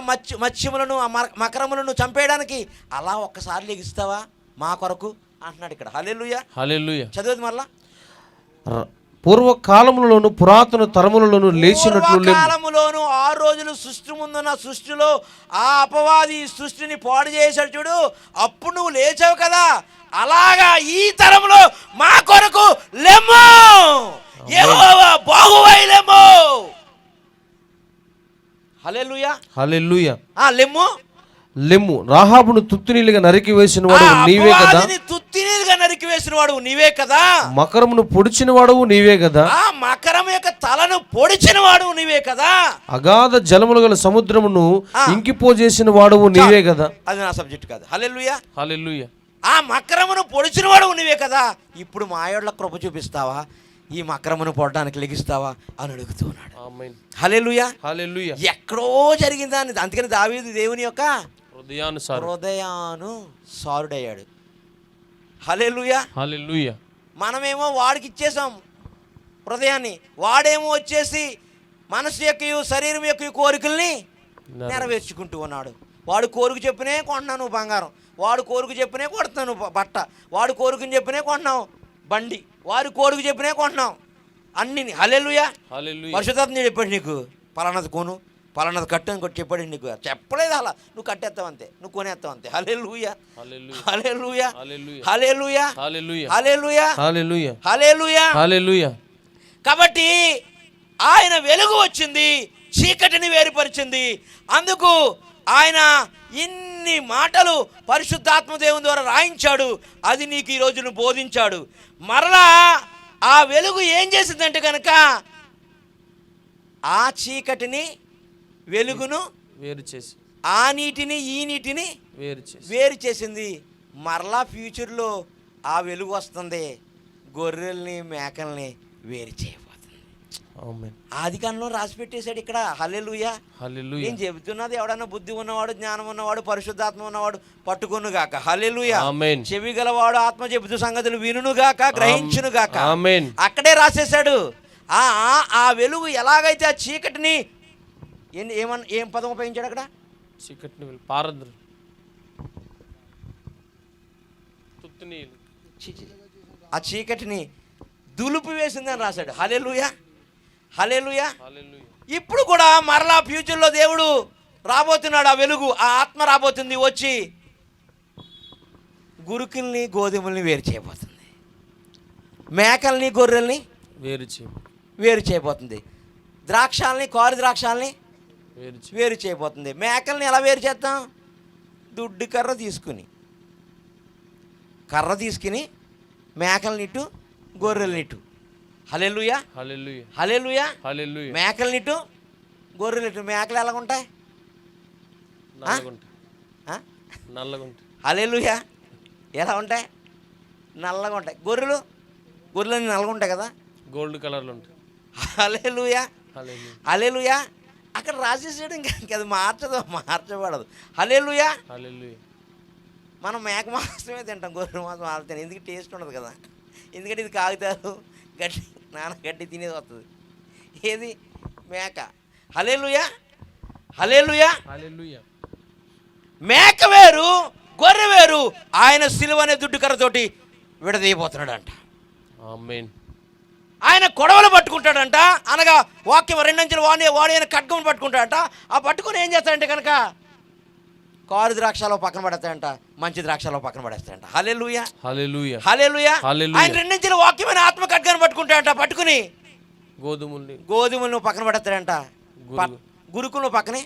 మత్స్యములను మకరములను చంపేయడానికి అలా ఒక్కసారి లెగిస్తావా మా కొరకు అంటున్నాడు ఇక్కడ. హల్లెలూయా, హల్లెలూయా. చదివేది మరలా. పూర్వకాలములలోను పురాతన తరములలోను లేచినట్లు కాలములోను 6 రోజులు సృష్టి ముందున్న సృష్టిలో ఆ అపవాది సృష్టిని పాడు చేశాడు చూడు, అప్పుడు నువ్వు లేచావు కదా, అలాగా ఈ తరంలో మా కొరకు లెమ్ము, యెహోవా బాగువై లెమ్ము. హల్లెలూయా, హల్లెలూయా. లెమ్ము, లెమ్ము, రాహాబును తుత్తునీలుగా నరికి వేసిన వాడు నీవే కదా. తుత్తినీలుగా నరికి వేసిన వాడు నీవే కదా. మకరమును పొడిచిన వాడు నీవే కదా. ఆ మకరం యొక్క తలను పొడిచిన వాడు నీవే కదా. అగాధ జలములు గల సముద్రమును ఇంకిపోజేసిన వాడు నీవే కదా. అది నా సబ్జెక్ట్ కాదు. హల్లెలూయా, హల్లెలూయా. ఆ మకరమును పొడిచిన వాడు నీవే కదా. ఇప్పుడు మా ఆయొళ్ళ కృప చూపిస్తావా, ఈ మకరమును పొడడానికి లెగిస్తావా అని అడుగుతున్నాడు. ఆమేన్. హల్లెలూయా, హల్లెలూయా. ఎక్కడో జరిగిందని. అందుకని దావీదు దేవుని యొక్క హృదయానుసారుడయ్యాడు. హల్లెలూయా, హల్లెలూయా. మనమేమో వాడికి ఇచ్చేసాం హృదయాన్ని, వాడేమో వచ్చేసి మనసు యొక్క శరీరం యొక్క కోరికల్ని నెరవేర్చుకుంటూ ఉన్నాడు. వాడు కోరిక చెప్పినే కొంటున్నావు నువ్వు బంగారం, వాడు కోరిక చెప్పినే కొడుతున్నావు నువ్వు బట్ట, వాడు కోరికని చెప్పినే కొంటున్నావు బండి, వాడు కోరిక చెప్పినే కొంటున్నావు అన్ని. హల్లెలూయా, హల్లెలూయా. పరిశుద్ధాత్మ చెప్పాడు నీకు పలానది కొను, పలానది కట్టు అని చెప్పాడు నీకు. చెప్పలేదు అలా, నువ్వు కట్టేస్తావు అంతే, నువ్వు కొనేస్తావు అంతే. హల్లెలూయా, హల్లెలూయా, హల్లెలూయా, హల్లెలూయా, హల్లెలూయా, హల్లెలూయా. కాబట్టి ఆయన వెలుగు వచ్చింది, చీకటిని వేరుపరిచింది. అందుకు ఆయన ఇన్ని మాటలు పరిశుద్ధాత్మ దేవుని ద్వారా రాయించాడు, అది నీకు ఈ రోజును బోధించాడు. మరలా ఆ వెలుగు ఏం చేసిందంటే కనుక ఆ చీకటిని వెలుగును వేరు చేసి, ఆ నీటిని ఈ నీటిని వేరు చేసింది. మరలా ఫ్యూచర్లో ఆ వెలుగు వస్తుంది, గొర్రెల్ని మేకల్ని వేరు చేయబోతుంది. ఆదికాండంలో రాసి పెట్టేశాడు ఇక్కడ. హల్లెలూయా, హల్లెలూయా. నేను చెబుతున్నది ఎవడన్నా బుద్ధి ఉన్నవాడు, జ్ఞానం ఉన్నవాడు, పరిశుద్ధాత్మ ఉన్నవాడు పట్టుకొను గాక. హల్లెలూయా. ఆమేన్. చెవి గలవాడు ఆత్మ చెబుతూ సంగతులు వినును గాక, గ్రహించును గాక. ఆమేన్. అక్కడే రాసేశాడు. ఆ వెలుగు ఎలాగైతే ఆ చీకటిని ఏం పదం ఉపయోగించాడు అక్కడ? చీకటిని పారద్రు, ఆ చీకటిని దులుపు వేసిందని రాశాడు. హల్లెలూయా, హల్లెలూయా. ఇప్పుడు కూడా మరలా ఫ్యూచర్లో దేవుడు రాబోతున్నాడు, ఆ వెలుగు, ఆ ఆత్మ రాబోతుంది, వచ్చి గురుకుల్ని గోధుమల్ని వేరు చేయబోతుంది, మేకల్ని గొర్రెల్ని వేరు చేయబోతుంది, ద్రాక్షాలని కారు ద్రాక్షాలని వేరు చేయబోతుంది. మేకల్ని ఎలా వేరు చేద్దాం? దుడ్డు కర్ర తీసుకుని మేకలనిట్టు గొర్రెలనిట్టు. హల్లెలూయా, హల్లెలూయా, హల్లెలూయా, హల్లెలూయా. మేకలనిట్టు గొర్రెలనిట్టు. మేకలు ఎలాగుంటాయి? హల్లెలూయా, ఎలా ఉంటాయి? నల్లగా ఉంటాయి. గొర్రెలన్నీ నల్లగా ఉంటాయి కదా, గోల్డ్ కలర్లో ఉంటాయి. హల్లెలూయా, హల్లెలూయా. అక్కడ రాసేసాడు, ఇంకా అది మార్చబడదు. హల్లెలూయా, హల్లెలూయా. మనం మేక మాంసమే తింటాం, గొర్రె మాంసం తింటాం. ఎందుకు టేస్ట్ ఉండదు కదా, ఎందుకంటే ఇది కాగుతారు గడ్డి తినేది వస్తుంది. ఏది? మేక. హల్లెలూయా, హల్లెలూయా, హల్లెలూయా. మేక వేరు, గొర్రె వేరు. ఆయన సిలువ అనే దుడ్డు కర్రతోటి విడదీయబోతున్నాడు అంట. ఆమేన్. ఆయన కొడవలు పట్టుకుంటాడంట, అనగా వాక్యం రెండంచెలు వాడి ఆయన ఖడ్గం పట్టుకుంటాడంట. ఆ పట్టుకుని ఏం చేస్తాడంటే కనుక కారు ద్రాక్షలో పక్కన పడేస్తాడంట, మంచి ద్రాక్షలో పక్కన పడేస్తాడంట. హల్లెలూయా, హల్లెలూయా, హల్లెలూయా. హల్లెలూయా. ఆయన రెండంచెలు వాక్యమైన ఆత్మ ఖడ్గాన్ని పట్టుకుంటాడంట, పట్టుకుని గోధుమలను పక్కన పడేస్తాడంట, గురుకులను పక్కనే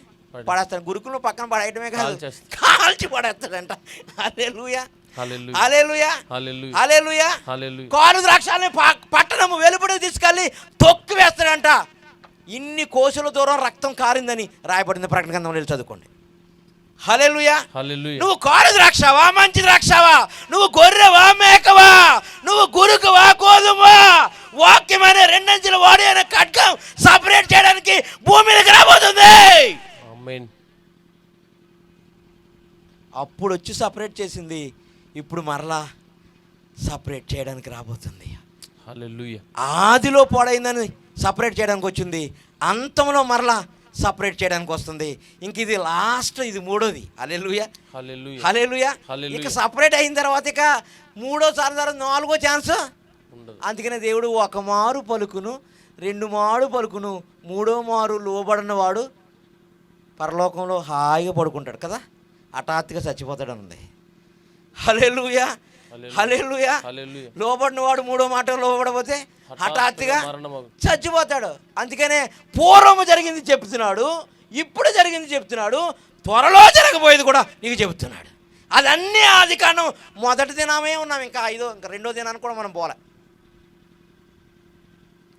పడేస్తాడు. గురుకులను పక్కన పడేయడమే కాదు, కాల్చి పడేస్తాడంట. హల్లెలూయా, హల్లెలూయా, హల్లెలూయా. కారు ద్రాక్షాలని పట్టణము వెలుపడికి తీసుకెళ్ళి తొక్కి వేస్తాడంట. ఇన్ని కోసుల దూరం రక్తం కారిందని రాయబడింది ప్రకటన గ్రంథంలో, వెళ్ళి చదువుకోండి. హల్లెలూయా. నువ్వు కారు ద్రాక్షవా, మంచి ద్రాక్షవా, నువ్వు గొర్రెవా, మేకవా, నువ్వు గురుకువా, గోధుమవా, వాక్యమైన రెండంచెల వాడి అయిన ఖడ్గం సపరేట్ చేయడానికి భూమి మీదకి రాబోతుంది. అప్పుడు వచ్చి సపరేట్ చేసింది, ఇప్పుడు మరలా సపరేట్ చేయడానికి రాబోతుంది. హల్లెలూయా. ఆదిలో పాడైందని సపరేట్ చేయడానికి వచ్చింది, అంతంలో మరలా సపరేట్ చేయడానికి వస్తుంది. ఇంక ఇది లాస్ట్, ఇది మూడోది. హల్లెలూయా, హల్లెలూయా. ఇక సపరేట్ అయిన తర్వాత ఇక మూడోసారి తర్వాత నాలుగో ఛాన్స్. అందుకనే దేవుడు ఒక మారు పలుకును, రెండు మారు పలుకును, మూడో మారు లోబడినవాడు పరలోకంలో హాయిగా పడుకుంటాడు కదా, హఠాత్తుగా చచ్చిపోతాడు ఉంది. హల్లెలూయా, హల్లెలూయా. లోబడిన వాడు మూడో మాట లోబడపోతే హఠాత్తుగా చచ్చిపోతాడు. అందుకనే పూర్వము జరిగింది చెప్తున్నాడు, ఇప్పుడు జరిగింది చెప్తున్నాడు, త్వరలో జరగబోయేది కూడా నీకు చెబుతున్నాడు. అదన్నీ ఆది కాండం మొదటి దినమే ఉన్నాం, ఇంకా రెండో దినానికి కూడా మనం పోలే.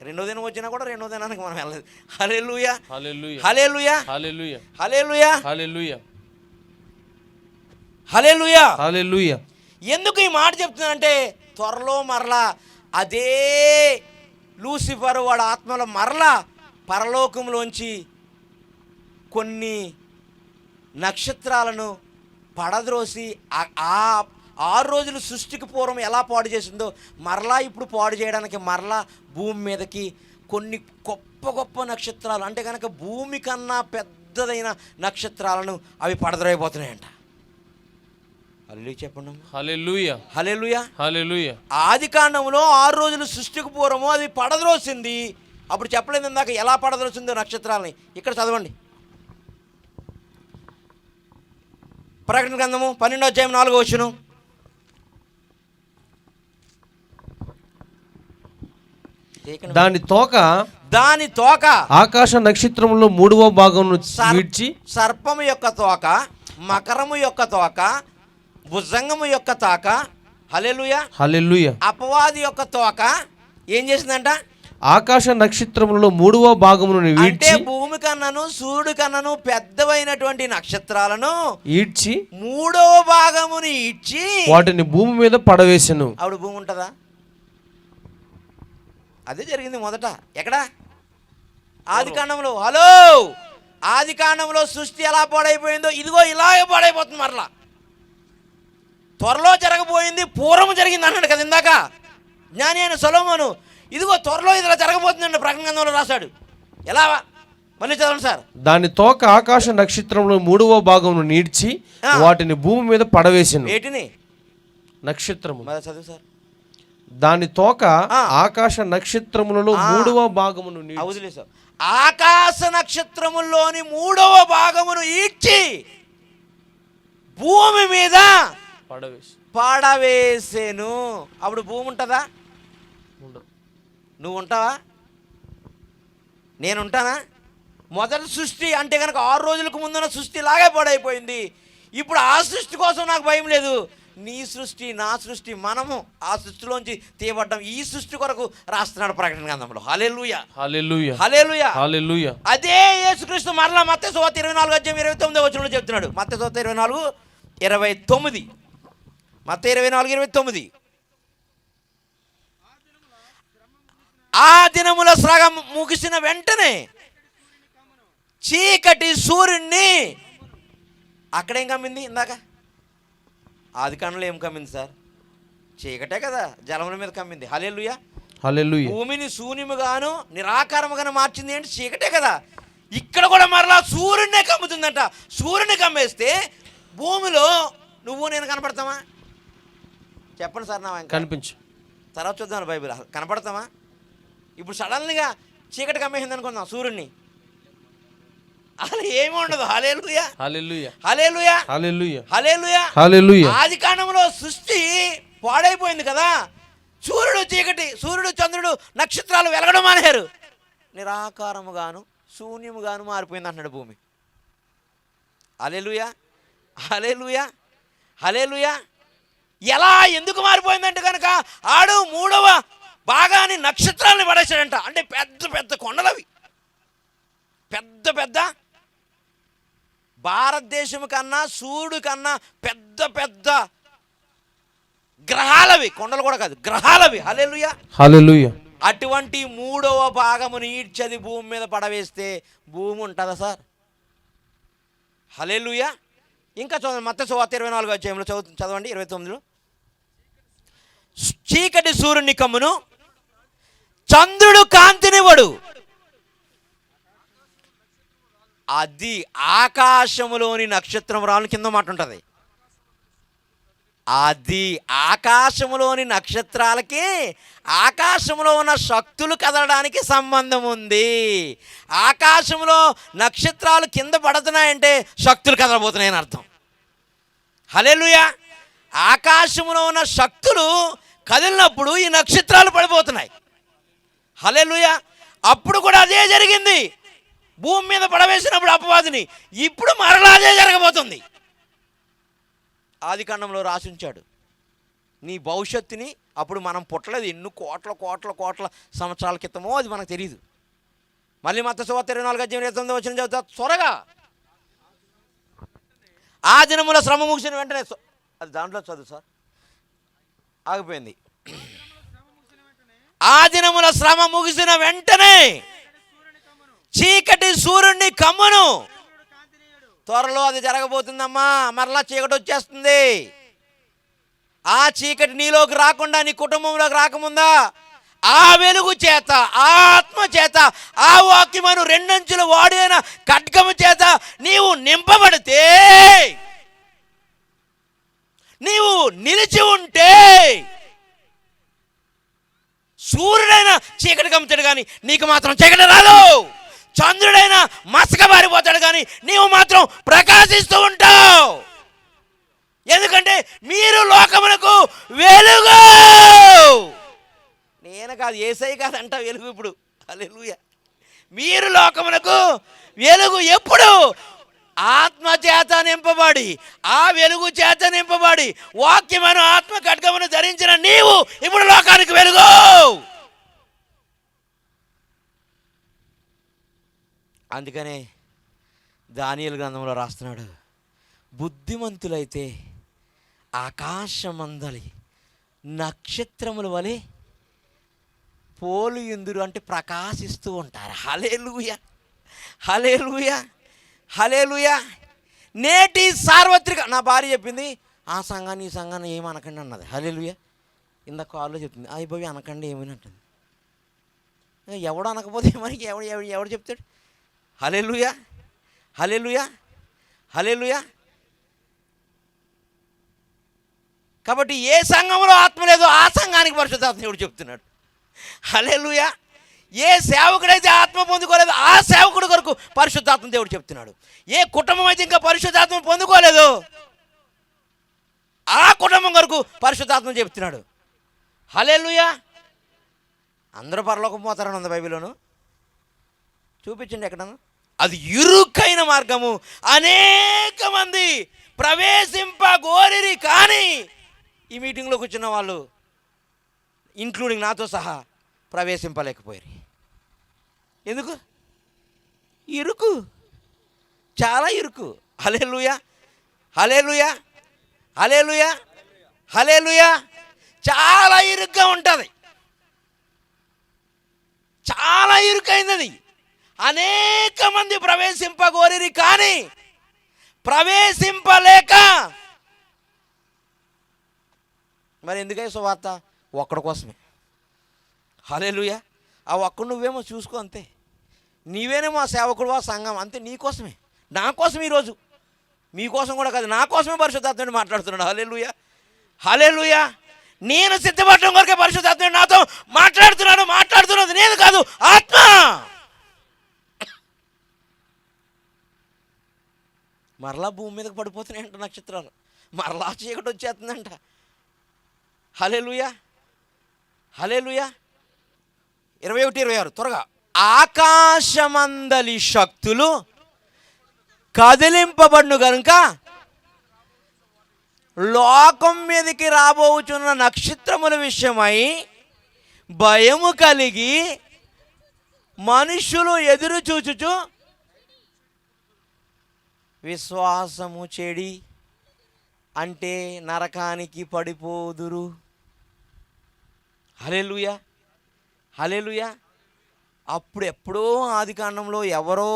రెండో దినం వచ్చినా కూడా రెండో దినానికి మనం వెళ్ళలేదు. హల్లెలూయా, హల్లెలూయా, హల్లెలూయా, హల్లెలూయా, హల్లెలూయా. ఎందుకు ఈ మాట చెప్తున్నానంటే త్వరలో మరలా అదే లూసిఫర్ వాడు ఆత్మలో మరలా పరలోకంలోంచి కొన్ని నక్షత్రాలను పడద్రోసి ఆ 6 రోజులు సృష్టికి పూర్వం ఎలా పాడు చేసిందో మరలా ఇప్పుడు పాడు చేయడానికి మరలా భూమి మీదకి కొన్ని గొప్ప గొప్ప నక్షత్రాలు, అంటే కనుక భూమి కన్నా పెద్దదైన నక్షత్రాలను అవి పడద్రోయబోతున్నాయంట. హల్లెలూయా చెప్పండి. హల్లెలూయా, హల్లెలూయా, హల్లెలూయా. ఆది కాండంలో 6 రోజులు సృష్టికి పూర్వము అది పడద్రోసింది. అప్పుడు చెప్పలేదు ఇందాక ఎలా పడద్రోసిందో నక్షత్రాలని. ఇక్కడ చదవండి, ప్రకటన గ్రంథము 12వ అధ్యాయం 4వ వచనం. దాని తోక ఆకాశ నక్షత్రములో 3వ భాగమును విడిచి, సర్పము యొక్క తోక, మకరము యొక్క తోక, భుజంగము యొక్క తోక, హల్లెలూయా, హల్లెలూయా, అపవాది యొక్క తోక ఏం చేసిందంట? ఆకాశ నక్షత్రములో 3వ భాగమును విడిచి, అంటే భూమి కన్నను సూర్యుడి కన్నను పెద్దవైనటువంటి నక్షత్రాలను ఈడ్చి 3వ భాగముని ఇచ్చి వాటిని భూమి మీద పడవేసెను. అప్పుడు భూమి ఉంటుందా? అదే జరిగింది మొదట. ఎక్కడ? ఆది కాండంలో. హలో, ఆది కాండంలో సృష్టి ఎలా పాడైపోయిందో ఇదిగో ఇలాగే పాడైపోతుంది మరలా. త్వరలో జరగబోయింది పూర్వం జరిగింది అన్నాడు కదా ఇందాక జ్ఞాని అయిన సొలొమోను. ఇదిగో త్వరలో ఇలా జరగబోతుందండి ప్రకటన గ్రంథంలో రాశాడు. ఎలా? మళ్ళీ చదవండి సార్. దాని తోక ఆకాశ నక్షత్రంలో 3వ భాగమును నీడ్చి వాటిని భూమి మీద పడవేసెను. ఏటిని? నక్షత్రము. చదువు సార్. దాని తోక ఆకాశ నక్షత్రములలో 3వ భాగమును వదిలేసావు. ఆకాశ నక్షత్రముల్లోని 3వ భాగమును ఈడ్చి భూమి మీద పడవేసేను. అప్పుడు భూమి ఉంటుందా? నువ్వు ఉంటావా? నేను ఉంటానా? మొదటి సృష్టి అంటే కనుక 6 రోజులకు ముందున్న సృష్టి లాగే పాడైపోయింది. ఇప్పుడు ఆ సృష్టి కోసం నాకు భయం లేదు. నీ సృష్టి, నా సృష్టి, మనము ఆ సృష్టిలోంచి తీయబడ్డాం. ఈ సృష్టి కొరకు రాస్తున్నాడు ప్రకటన గ్రంథంలో. హల్లెలూయా, హల్లెలూయా, హల్లెలూయా, హల్లెలూయా. అదే యేసుక్రీస్తు మరలా మత్తయి సువార్త 24వ అధ్యాయం 29వ వచనంలో చెప్తున్నాడు. మత్తయి సువార్త 24:29. మత్తయి 24:29. ఆ దినముల శ్రమ ముగిసిన వెంటనే చీకటి సూర్యుడిని అక్కడేం కమ్మింది? ఇందాక ఆది కాండంలో ఏం కమ్మింది సార్? చీకటే కదా, జలముల మీద కమ్మింది. హల్లెలూయా, హల్లెలూయా. భూమిని శూన్యముగాను నిరాకారముగాను మార్చింది ఏంటి? చీకటే కదా. ఇక్కడ కూడా మరలా సూర్యుడినే కమ్ముతుందంట. సూర్యుని కమ్మేస్తే భూమిలో నువ్వు నేను కనపడతామా? చెప్పండి సార్. నా కనిపించు. తర్వాత చూద్దాం బైబిల్. కనపడతామా? ఇప్పుడు సడన్గా చీకటి కమ్మేసింది అనుకుందాం సూర్యుడిని, అసలు ఏమి ఉండదు. హల్లెలూయా, హల్లెలూయా, హల్లెలూయా, హల్లెలూయా, హల్లెలూయా, హల్లెలూయా. ఆది కాండంలో సృష్టి పాడైపోయింది కదా, సూర్యుడు చీకటి, సూర్యుడు చంద్రుడు నక్షత్రాలు వెలగడం మానేశారు, నిరాకారముగాను శూన్యముగాను మారిపోయింది అంటున్నాడు భూమి. హల్లెలూయా, హల్లెలూయా, హల్లెలూయా. ఎలా ఎందుకు మారిపోయిందంటే కనుక ఆడు మూడవ భాగాన్ని నక్షత్రాలని పడేశాడంట. అంటే పెద్ద పెద్ద కొండలవి, పెద్ద పెద్ద భారతదేశం కన్నా సూర్యుడు కన్నా పెద్ద పెద్ద గ్రహాలవి, కొండలు కూడా కాదు గ్రహాలవి. హల్లెలూయా, హల్లెలూయా. అటువంటి మూడవ భాగముని ఈడ్చది భూమి మీద పడవేస్తే భూమి ఉంటుందా సార్? హల్లెలూయా. ఇంకా చదవండి, మత్తయి సువార్త 24వ అధ్యాయంలో చదవండి 29లో. చీకటి సూర్యుని కమ్మును, చంద్రుడు కాంతినివ్వడు. అది ఆకాశములోని నక్షత్రం రాళ్ళ కింద మాట ఉంటుంది. అది ఆకాశములోని నక్షత్రాలకి ఆకాశంలో ఉన్న శక్తులు కదలడానికి సంబంధం ఉంది. ఆకాశంలో నక్షత్రాలు కింద పడుతున్నాయంటే శక్తులు కదలబోతున్నాయని అర్థం. హల్లెలూయా. ఆకాశంలో ఉన్న శక్తులు కదిలినప్పుడు ఈ నక్షత్రాలు పడిపోతున్నాయి. హల్లెలూయా. అప్పుడు కూడా అదే జరిగింది, భూమి మీద పడవేసినప్పుడు అపవాదిని. ఇప్పుడు మరలా అదే జరగబోతుంది. ఆది కాండంలో రాసి ఉంచాడు నీ భవిష్యత్తుని. అప్పుడు మనం పుట్టలేదు, ఎన్ని కోట్ల కోట్ల కోట్ల సంవత్సరాల క్రితమో అది మనకు తెలియదు. మళ్ళీ మత్తయి సువార్త 24వ వచనం చదువుతా త్వరగా. ఆ దినముల శ్రమ ముగిసిన వెంటనే, అది దాంట్లో చదువు సార్, ఆగిపోయింది. ఆ దినముల శ్రమ ముగిసిన వెంటనే చీకటి సూర్యుడిని కమ్మును. త్వరలో అది జరగబోతుందమ్మా, మరలా చీకటి వచ్చేస్తుంది. ఆ చీకటి నీలోకి రాకుండా, నీ కుటుంబంలోకి రాకముందా ఆ వెలుగు చేత, ఆ ఆత్మ చేత, ఆ వాక్యమును రెండంచులు వాడైన ఖడ్గము చేత నీవు నింపబడితే, నీవు నిలిచి ఉంటే, సూర్యుడైన చీకటి కమ్ముతాడు కానీ నీకు మాత్రం చీకటి రాదు. చంద్రుడైనా మసక మారిపోతాడు కానీ నీవు మాత్రం ప్రకాశిస్తూ ఉంటావు. ఎందుకంటే మీరు లోకమునకు వెలుగు. నేను కాదు, యేసయ్య కాదంట వెలుగు ఇప్పుడు. హల్లెలూయా. మీరు లోకమునకు వెలుగు. ఎప్పుడు? ఆత్మ చేత నింపబడి, ఆ వెలుగు చేత నింపబడి, వాక్యమును ఆత్మ ఖడ్గమును ధరించిన నీవు ఇప్పుడు లోకానికి వెలుగు. అందుకనే దానియేలు గ్రంథంలో రాస్తున్నాడు, బుద్ధిమంతులైతే ఆకాశమందలి నక్షత్రముల వలె పోలియుందురు, అంటే ప్రకాశిస్తూ ఉంటారు. హల్లెలూయా, హల్లెలూయా, హల్లెలూయా. నేటి సార్వత్రిక, నా భార్య చెప్పింది, ఆ సంఘాన్ని ఈ సంఘాన్ని ఏమనకండి అన్నది. హల్లెలూయా. ఇందాక కాల్లో చెప్తుంది, అయిపోయి అనకండి ఏమని అంటుంది. ఎవడు అనకపోతే మనకి ఎవడు చెప్తాడు? హల్లెలూయా, హల్లెలూయా, హల్లెలూయా. కాబట్టి ఏ సంఘంలో ఆత్మ లేదో ఆ సంఘానికి పరిశుద్ధాత్మ దేవుడు చెప్తున్నాడు. హల్లెలూయా. ఏ సేవకుడైతే ఆత్మ పొందుకోలేదో ఆ సేవకుడి కొరకు పరిశుద్ధాత్మ దేవుడు చెప్తున్నాడు. ఏ కుటుంబం అయితే ఇంకా పరిశుద్ధాత్మ పొందుకోలేదో ఆ కుటుంబం కొరకు పరిశుద్ధాత్మ చెప్తున్నాడు. హల్లెలూయా. అందరూ పరలోకం పోతారని ఉంది బైబిల్లోను, చూపించండి ఎక్కడన్నా. అది ఇరుకైన మార్గము, అనేక మంది ప్రవేశింపగోరిరి కానీ ఈ మీటింగ్లో కూర్చున్న వాళ్ళు ఇంక్లూడింగ్ నాతో సహా ప్రవేశింపలేకపోయారు. ఎందుకు? ఇరుకు, చాలా ఇరుకు. హల్లెలూయా, హల్లెలూయా, హల్లెలూయా, హల్లెలూయా. చాలా ఇరుగ్గా ఉంటుంది, చాలా ఇరుకైంది అది. అనేక మంది ప్రవేశింపగోరిరి కానీ ప్రవేశింపలేక. మరి ఎందుకై సువార్త? ఒక్కడి కోసమే. హల్లెలూయా. ఆ ఒక్కడు నువ్వేమో చూసుకో అంతే. నీవేనేమో ఆ సేవకుడు, ఆ సంఘం అంతే, నీకోసమే, నా కోసం. ఈరోజు మీకోసం కూడా కాదు, నా కోసమే పరిశుద్ధాత్ముడు మాట్లాడుతున్నాడు. హల్లెలూయా, హల్లెలూయా. నేను సిద్ధపడటం కొరకే పరిశుద్ధాత్ముడు నాతో మాట్లాడుతున్నది నేను కాదు, ఆత్మ. మరలా భూమి మీదకి పడిపోతున్నాయంట నక్షత్రాలు, మరలా చీకటి వచ్చేస్తుందంట. హల్లెలూయా, హల్లెలూయా. 21-26 త్వరగా. ఆకాశమందలి శక్తులు కదిలింపబడును గనుక లోకం మీదకి రాబోచున్న నక్షత్రముల విషయమై భయము కలిగి మనుషులు ఎదురు చూచుచు విశ్వాసము చెడి అంటే నరకానికి పడిపోదురు. హల్లెలూయా, హల్లెలూయా. అప్పుడు ఎప్పుడో ఆది కాండంలో ఎవరో,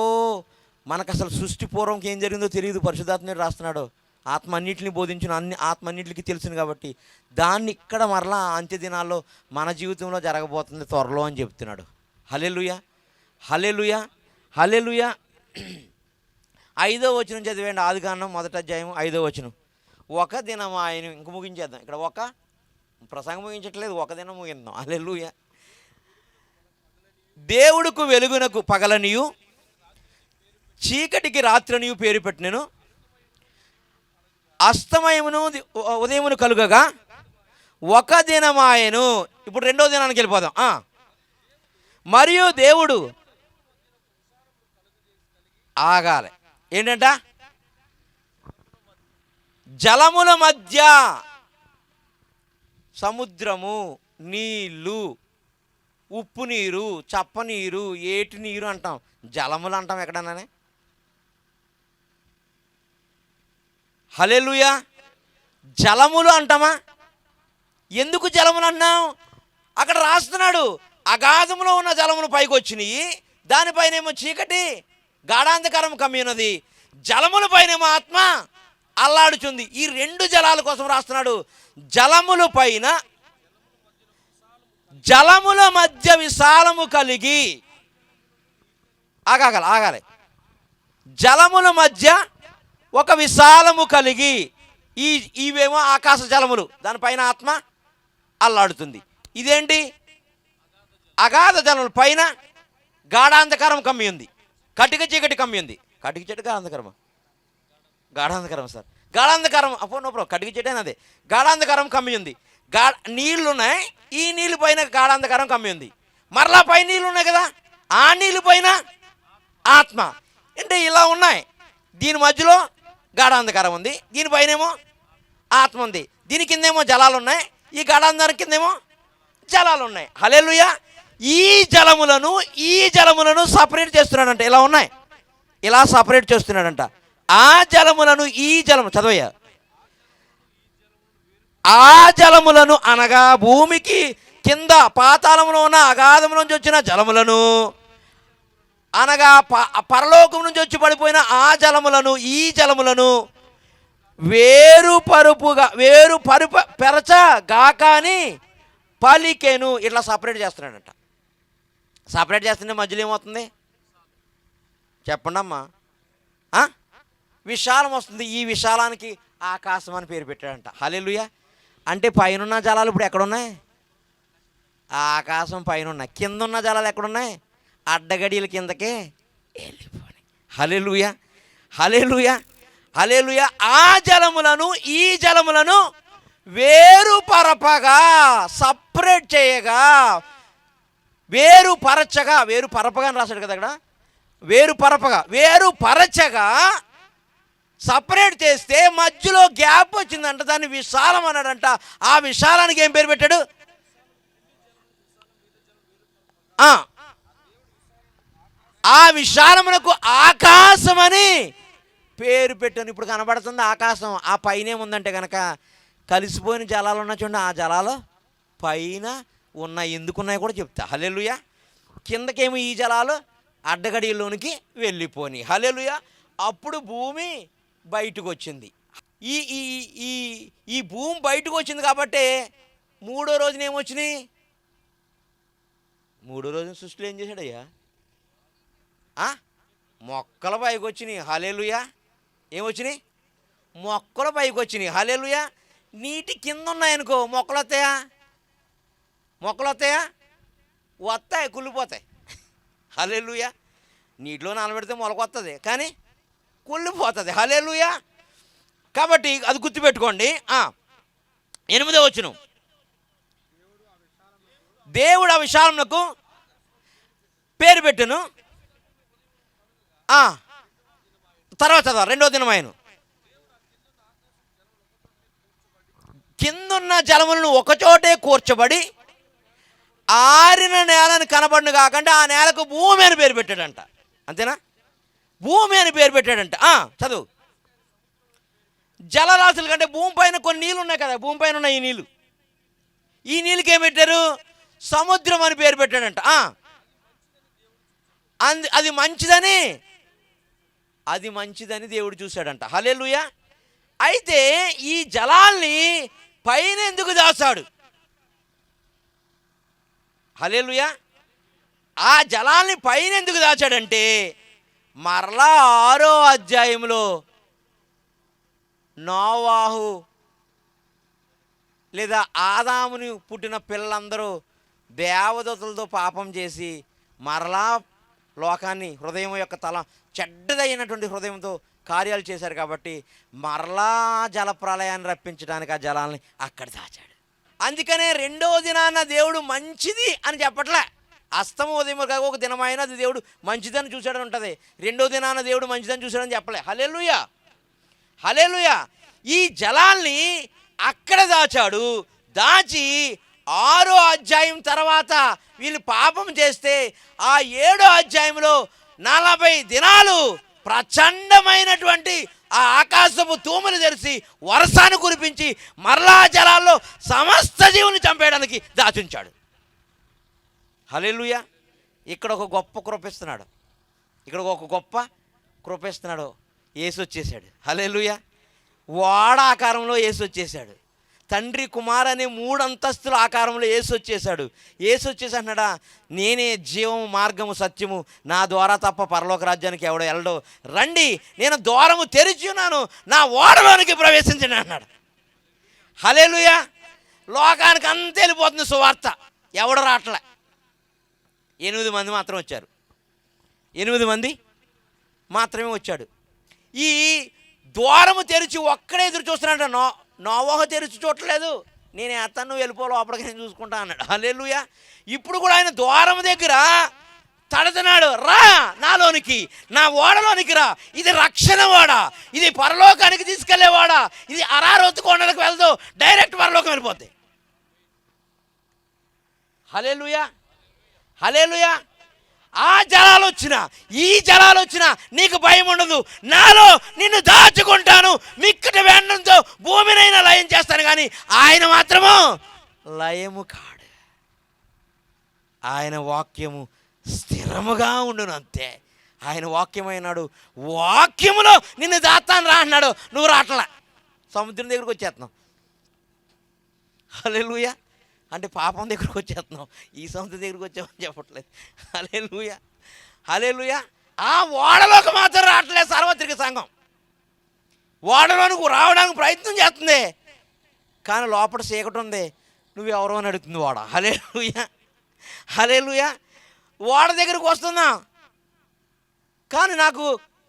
మనకు అసలు సృష్టి పూర్వంకి ఏం జరిగిందో తెలియదు, పరిశుద్ధాత్ముడు రాస్తున్నాడు. ఆత్మ అన్నింటిని బోధించిన ఆత్మ అన్నింటికి తెలుసును కాబట్టి దాన్ని ఇక్కడ మరలా అంత్య దినాల్లో మన జీవితంలో జరగబోతుంది త్వరలో అని చెప్తున్నాడు. హల్లెలూయా, హల్లెలూయా, హల్లెలూయా. 5వ వచనం చదివేయండి. ఆది కాండం 1వ అధ్యాయం 5వ వచనం. ఒక దినం ఆయన, ఇంక ముగించేద్దాం ఇక్కడ, ఒక ప్రసంగం ముగించట్లేదు, ఒక దినం ముగిందాం. హల్లెలూయా. దేవుడుకు వెలుగునకు పగలనియు చీకటికి రాత్రనియు పేరు పెట్టినను, అస్తమయమును ఉదయమును కలుగగా ఒక దినమాయను. ఇప్పుడు 2వ దినానికి వెళ్ళిపోదాం. మరియు దేవుడు ఆగాలి. ఏంటంట? జలముల మధ్య సముద్రము, నీళ్ళు, ఉప్పు నీరు, చప్ప నీరు, ఏటి నీరు అంటాం, జలములు అంటాం ఎక్కడన్నానే. హల్లెలూయా. జలములు అంటామా? ఎందుకు జలములు అన్నాం? అక్కడ రాస్తున్నాడు, అగాధములో ఉన్న జలములు పైకి వచ్చినాయి, దానిపైనేమో చీకటి గాఢాంధకారం కమ్మినది, జలముల పైనేమో ఆత్మ అల్లాడుచుంది. ఈ 2 జలాల కోసం రాస్తున్నాడు. జలముల పైన, జలముల మధ్య విశాలము కలిగి, ఆగాలి. జలముల మధ్య ఒక విశాలము కలిగి, ఇవేమో ఆకాశ జలములు, దానిపైన ఆత్మ అల్లాడుతుంది. ఇదేంటి? అగాధ జలముల పైన గాఢాంధకారం కమ్మి ఉంది, కటిక చీకటి కమ్మి ఉంది. కటిక చీకటి గాఢాంధకారమా? గాఢాంధకారం సార్, గాఢాంధకారం అప్పుడు కటిక చీకటి అదే. గాఢాంధకారం కమ్మి ఉంది. నీళ్ళు ఉన్నాయి, ఈ నీళ్ళు పైన గాఢాంధకారం కమ్మి ఉంది. మరలా పై నీళ్ళు ఉన్నాయి కదా, ఆ నీళ్ళు పైన ఆత్మ. అంటే ఇలా ఉన్నాయి. దీని మధ్యలో గాఢాంధకారం ఉంది, దీనిపైనేమో ఆత్మ ఉంది, దీని కిందేమో జలాలు ఉన్నాయి, ఈ గాఢాంధకారం కిందేమో జలాలు ఉన్నాయి. హల్లెలూయా. ఈ జలములను సపరేట్ చేస్తున్నాడంట. ఇలా ఉన్నాయి, ఇలా సపరేట్ చేస్తున్నాడంట. ఆ జలములను, ఈ జలము చదవయ్యా. ఆ జలములను అనగా భూమికి కింద పాతాళంలో ఉన్న అగాధము నుంచి వచ్చిన జలములను, అనగా పరలోకం నుంచి వచ్చి పడిపోయిన ఆ జలములను, ఈ జలములను పెరచగాకని పలికెను. ఇట్లా సపరేట్ చేస్తున్నాడంట. సపరేట్ చేస్తుంటే మధ్యలో ఏమవుతుంది చెప్పండి అమ్మా? విశాలం వస్తుంది. ఈ విశాలానికి ఆకాశం అని పేరు పెట్టాడంట. హల్లెలూయా. అంటే పైనున్న జలాలు ఇప్పుడు ఎక్కడున్నాయి? ఆకాశం పైన ఉన్నాయి. కింద ఉన్న జలాలు ఎక్కడున్నాయి? అడ్డగడియల కిందకే వెళ్ళిపోయి. హల్లెలూయా, హల్లెలూయా, హల్లెలూయా. ఆ జలములను, ఈ జలములను వేరుపరపగా, సపరేట్ చేయగా, వేరుపరచగా అని రాశాడు కదా అక్కడ. వేరుపరచగా సపరేట్ చేస్తే మధ్యలో గ్యాప్ వచ్చిందంట, దాన్ని విశాలం అన్నాడంట. ఆ విశాలానికి ఏం పేరు పెట్టాడు? ఆ విశాలమునకు ఆకాశం అని పేరు పెట్టాను. ఇప్పుడు కనబడుతుంది ఆకాశం. ఆ పైన ఏముందంటే కనుక కలిసిపోయిన జలాలు ఉన్నాయి చూడండి, ఆ జలాలు పైన ఉన్నాయి. ఎందుకున్నాయి కూడా చెప్తా. హల్లెలూయా. కిందకేమో ఈ జలాలు అడ్డగడిలోనికి వెళ్ళిపోయి. హల్లెలూయా. అప్పుడు భూమి బయటకు వచ్చింది. ఈ ఈ ఈ ఈ భూమి బయటకు వచ్చింది కాబట్టి 3వ రోజున ఏమొచ్చినాయి? 3వ రోజున సృష్టిలో ఏం చేశాడయ్యా? మొక్కల పైకి వచ్చినాయి. హల్లెలూయా. ఏమొచ్చినాయి? మొక్కల పైకి వచ్చినాయి. హల్లెలూయా. నీటి కింద ఉన్నాయనుకో మొక్కలు వస్తాయా? మొక్కలు వస్తాయా? వస్తాయి, కుళ్ళిపోతాయి. హల్లెలూయా. నీటిలో నానబెడితే మొలక వస్తుంది, కానీ కుళ్ళిపోతుంది. హల్లెలూయా. కాబట్టి అది గుర్తుపెట్టుకోండి. 8వ వచనం, దేవుడు ఆ విశాలమునకు పేరు పెట్టెను. తర్వాత చదవ, 2వ దినమాయను. కిందున్న జలములను ఒకచోటే కూర్చబడి ఆరిన నేలను కనబడును కాకుండా ఆ నేలకు భూమి అని పేరు పెట్టాడంట. అంతేనా? భూమి అని పేరు పెట్టాడంట. చదువు. జలరాశుల కంటే భూమి పైన కొన్ని నీళ్ళు ఉన్నాయి కదా, భూమి పైన ఉన్నాయి ఈ నీళ్ళకి ఏం పెట్టారు? సముద్రం అని పేరు పెట్టాడంట. అది మంచిదని దేవుడు చూశాడంట. హల్లెలూయా. అయితే ఈ జలాల్ని పైన ఎందుకు దాచాడు? హల్లెలూయా. ఆ జలాల్ని పైన ఎందుకు దాచాడంటే మరలా 6వ అధ్యాయంలో నోవాహు లేదా ఆదాముని పుట్టిన పిల్లలందరూ దేవదూతలతో పాపం చేసి మరలా లోకాన్ని హృదయం యొక్క చెడ్డదైనటువంటి హృదయంతో కార్యాలు చేశారు కాబట్టి మరలా జలప్రలయాన్ని రప్పించడానికి ఆ జలాల్ని అక్కడ దాచాడు. అందుకనే 2వ దినాన దేవుడు మంచిది అని చెప్పట్లే. అస్తమ ఉదయం ఒక దినమైన అది దేవుడు మంచిదని చూశాడని ఉంటుంది. 2వ దినాన దేవుడు మంచిదని చూశాడని చెప్పలే. హల్లెలూయా. హల్లెలూయా. ఈ జలాల్ని అక్కడ దాచాడు. దాచి 6వ అధ్యాయం తర్వాత వీళ్ళు పాపం చేస్తే ఆ 7వ అధ్యాయంలో 40 దినాలు ప్రచండమైనటువంటి ఆ ఆకాశపు తూములు తెరిచి వర్షాన్ని కురిపించి మరలా జలాల్లో సమస్త జీవుని చంపేయడానికి దాచుంచాడు. హల్లెలూయా. ఇక్కడ ఒక గొప్ప కృపిస్తున్నాడు. యేసు వచ్చేసాడు. హల్లెలూయా. వాడ ఆకారంలో యేసు వచ్చేసాడు. తండ్రి కుమార్ అనే 3 అంతస్తుల ఆకారంలో యేసు వచ్చేసాడు. యేసు వచ్చేసి అన్నాడా, నేనే జీవము మార్గము సత్యము, నా ద్వారా తప్ప పరలోక రాజ్యానికి ఎవడో వెళ్ళడు, రండి నేను ద్వారము తెరిచి ఉన్నాను, నా ఓడలోనికి ప్రవేశించండి అన్నాడు. హల్లెలూయా. లోకానికి అంత వెళ్ళిపోతుంది సువార్త, ఎవడు రావట్లే. 8 మంది మాత్రం వచ్చారు. 8 మంది మాత్రమే వచ్చాడు. ఈ ద్వారము తెరిచి ఒక్కడే ఎదురు చూస్తున్నాడు. నోవాహు తెరిచి చూడలేదు, నేను అతను నువ్వు వెళ్ళిపో లోపలికి నేను చూసుకుంటా అన్నాడు. హల్లెలూయా. ఇప్పుడు కూడా ఆయన ద్వారం దగ్గర తడుతున్నాడు, రా నాలోనికి, నా ఓడలోనికి రా, ఇది రక్షణ ఓడ, ఇది పరలోకానికి తీసుకెళ్లేవాడా, ఇది అరారోతు కొండలకు వెళ్దు, డైరెక్ట్ పరలోకం వెళ్ళిపోద్ది. హల్లెలూయా. హల్లెలూయా. ఆ జలాలు వచ్చినా ఈ జలాలు వచ్చినా నీకు భయం ఉండదు. నాలో నిన్ను దాచుకుంటాను, మిక్కటి వెండంతో భూమినైనా లయం చేస్తాను, కానీ ఆయన మాత్రము లయము కాడు. ఆయన వాక్యము స్థిరముగా ఉండును, అంతే. ఆయన వాక్యమైనాడు, వాక్యములో నిన్ను దాస్తాను రా అన్నాడు. నువ్వు రాట్లా, సముద్రం దగ్గరకు వచ్చేస్తున్నావు. హల్లెలూయా. అంటే పాపం దగ్గరకు వచ్చేస్తున్నావు, ఈ సముద్రం దగ్గరకు వచ్చామని చెప్పట్లేదు. హల్లెలూయా. హల్లెలూయా. ఆ ఓడలోకి మాత్రం రావట్లేదు సార్వత్రిక సంఘం. ఓడలోనికి రావడానికి ప్రయత్నం చేస్తుంది, కానీ లోపల చీకటి ఉంది, నువ్వెవరో అని అడుగుతుంది ఓడ. హల్లెలూయా. హల్లెలూయా. ఓడ దగ్గరకు వస్తున్నా, కానీ నాకు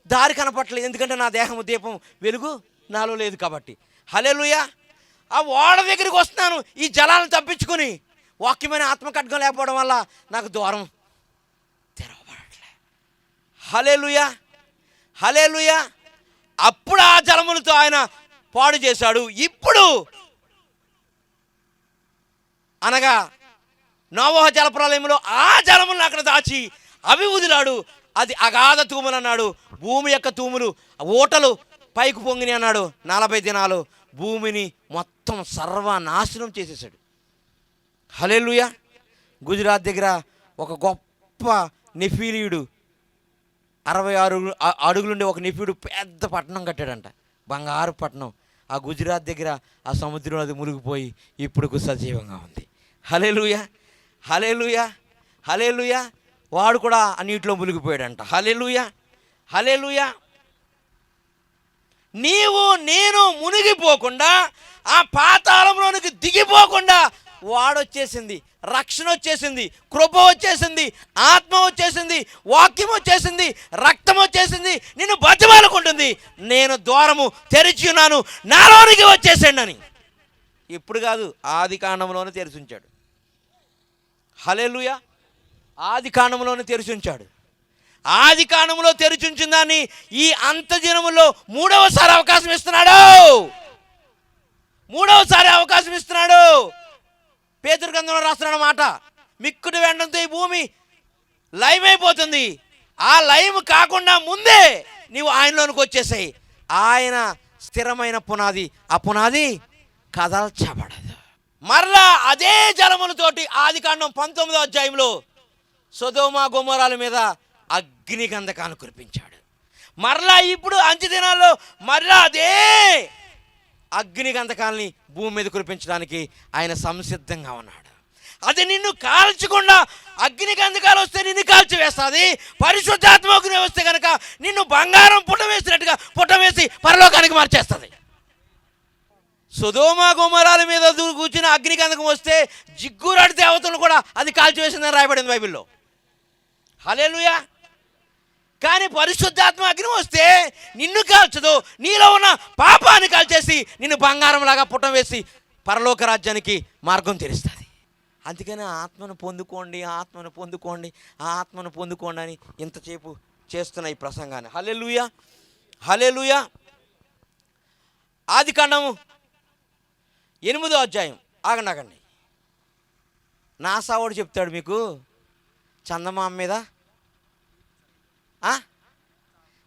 దారి కనపట్లేదు, ఎందుకంటే నా దేహము దీపం వెలుగు నాలో లేదు కాబట్టి. హల్లెలూయా. ఆ ఓడ దగ్గరికి వస్తున్నాను, ఈ జలాలను తప్పించుకుని, వాక్యమైన ఆత్మఖడ్గం లేకపోవడం వల్ల నాకు ద్వారం తెరవబడట్లే. హల్లెలూయా. హల్లెలూయా. అప్పుడు ఆ జలములతో ఆయన పాడు చేశాడు. ఇప్పుడు అనగా నోవహు జలప్రలయంలో ఆ జలములను అక్కడ దాచి అవి వదిలాడు. అది అగాధ తూములు అన్నాడు. భూమి యొక్క తూములు, ఊటలు పైకి పొంగిని అన్నాడు. 40 దినాలు భూమిని మొత్తం సర్వనాశనం చేసేసాడు. హల్లెలూయా. గుజరాత్ దగ్గర ఒక గొప్ప నెఫీలీయుడు, 66 అడుగులుండే ఒక నెఫీయుడు పెద్ద పట్టణం కట్టాడంట, బంగారు పట్టణం. ఆ గుజరాత్ దగ్గర ఆ సముద్రంలో అది మునిగిపోయి ఇప్పుడు సజీవంగా ఉంది. హల్లెలూయా. హల్లెలూయా. హల్లెలూయా. వాడు కూడా ఆ నీటిలో మునిగిపోయాడంట. హల్లెలూయా. హల్లెలూయా. నీవు నేను మునిగిపోకుండా, ఆ పాతాళంలోనికి దిగిపోకుండా వాడొచ్చేసింది, రక్షణ వచ్చేసింది, కృప వచ్చేసింది, ఆత్మ వచ్చేసింది, వాక్యం వచ్చేసింది, రక్తం వచ్చేసింది, నిన్ను బతిమాలుకుంటుంది. నేను ద్వారము తెరిచి ఉన్నాను, నాలోనికి వచ్చేసండి అని. ఇప్పుడు కాదు, ఆది కాండంలోనే తెరిచి ఉంచాడు. హల్లెలూయా. ఆది కాండంలోనే తెరిచి ఉంచాడు. ఆది కాండంలో తెరిచి ఉంచిన దాన్ని ఈ అంత దినములో మూడవసారి అవకాశం ఇస్తున్నాడు. మూడవసారి అవకాశం ఇస్తున్నాడు. పేతురు గ్రంథంలో రాస్తున్నాడు మాట, మిక్కుడు వెండంతో ఈ భూమి లైవ్ అయిపోతుంది. ఆ లైవ్ కాకుండా ముందే నీవు ఆయనలోనికి వచ్చేసాయి. ఆయన స్థిరమైన పునాది, ఆ పునాది కదల్చబడదు. మరలా అదే జలములతోటి ఆది కాండం 19వ అధ్యాయంలో సొదొమ గొమొర్రాల మీద అగ్ని గంధకాన్ని కురిపించాడు. మరలా ఇప్పుడు అంత్య దినాల్లో మరలా అదే అగ్ని గంధకాలని భూమి మీద కురిపించడానికి ఆయన సంసిద్ధంగా ఉన్నాడు. అది నిన్ను కాల్చకుండా, అగ్ని గంధకాలు వస్తే నిన్ను కాల్చివేస్తుంది. పరిశుద్ధాత్మ అగ్ని వస్తే కనుక నిన్ను బంగారం పుట్ట వేసినట్టుగా పుట్ట వేసి పరలోకానికి మార్చేస్తుంది. సొదొమ గొమొర్రాల మీద కూర్చున్న అగ్ని గంధకం వస్తే జిగ్గురాటి దేవతలను కూడా అది కాల్చివేసిందని రాయబడింది బైబిల్లో. హల్లెలూయా. కానీ పరిశుద్ధాత్మ అగ్ని వస్తే నిన్ను కాల్చదు, నీలో ఉన్న పాపాన్ని కాల్చేసి నిన్ను బంగారంలాగా పుట్టం వేసి పరలోక రాజ్యానికి మార్గం తెరుస్తుంది. అందుకని ఆత్మను పొందుకోండి, ఆత్మను పొందుకోండి, ఆత్మను పొందుకోండి అని ఇంతసేపు చేస్తున్న ఈ ప్రసంగాన్ని. హల్లెలూయా, హల్లెలూయా. ఆది కాండము 8వ అధ్యాయం. ఆగండి. నాసావాడు చెప్తాడు మీకు చందమామ మీద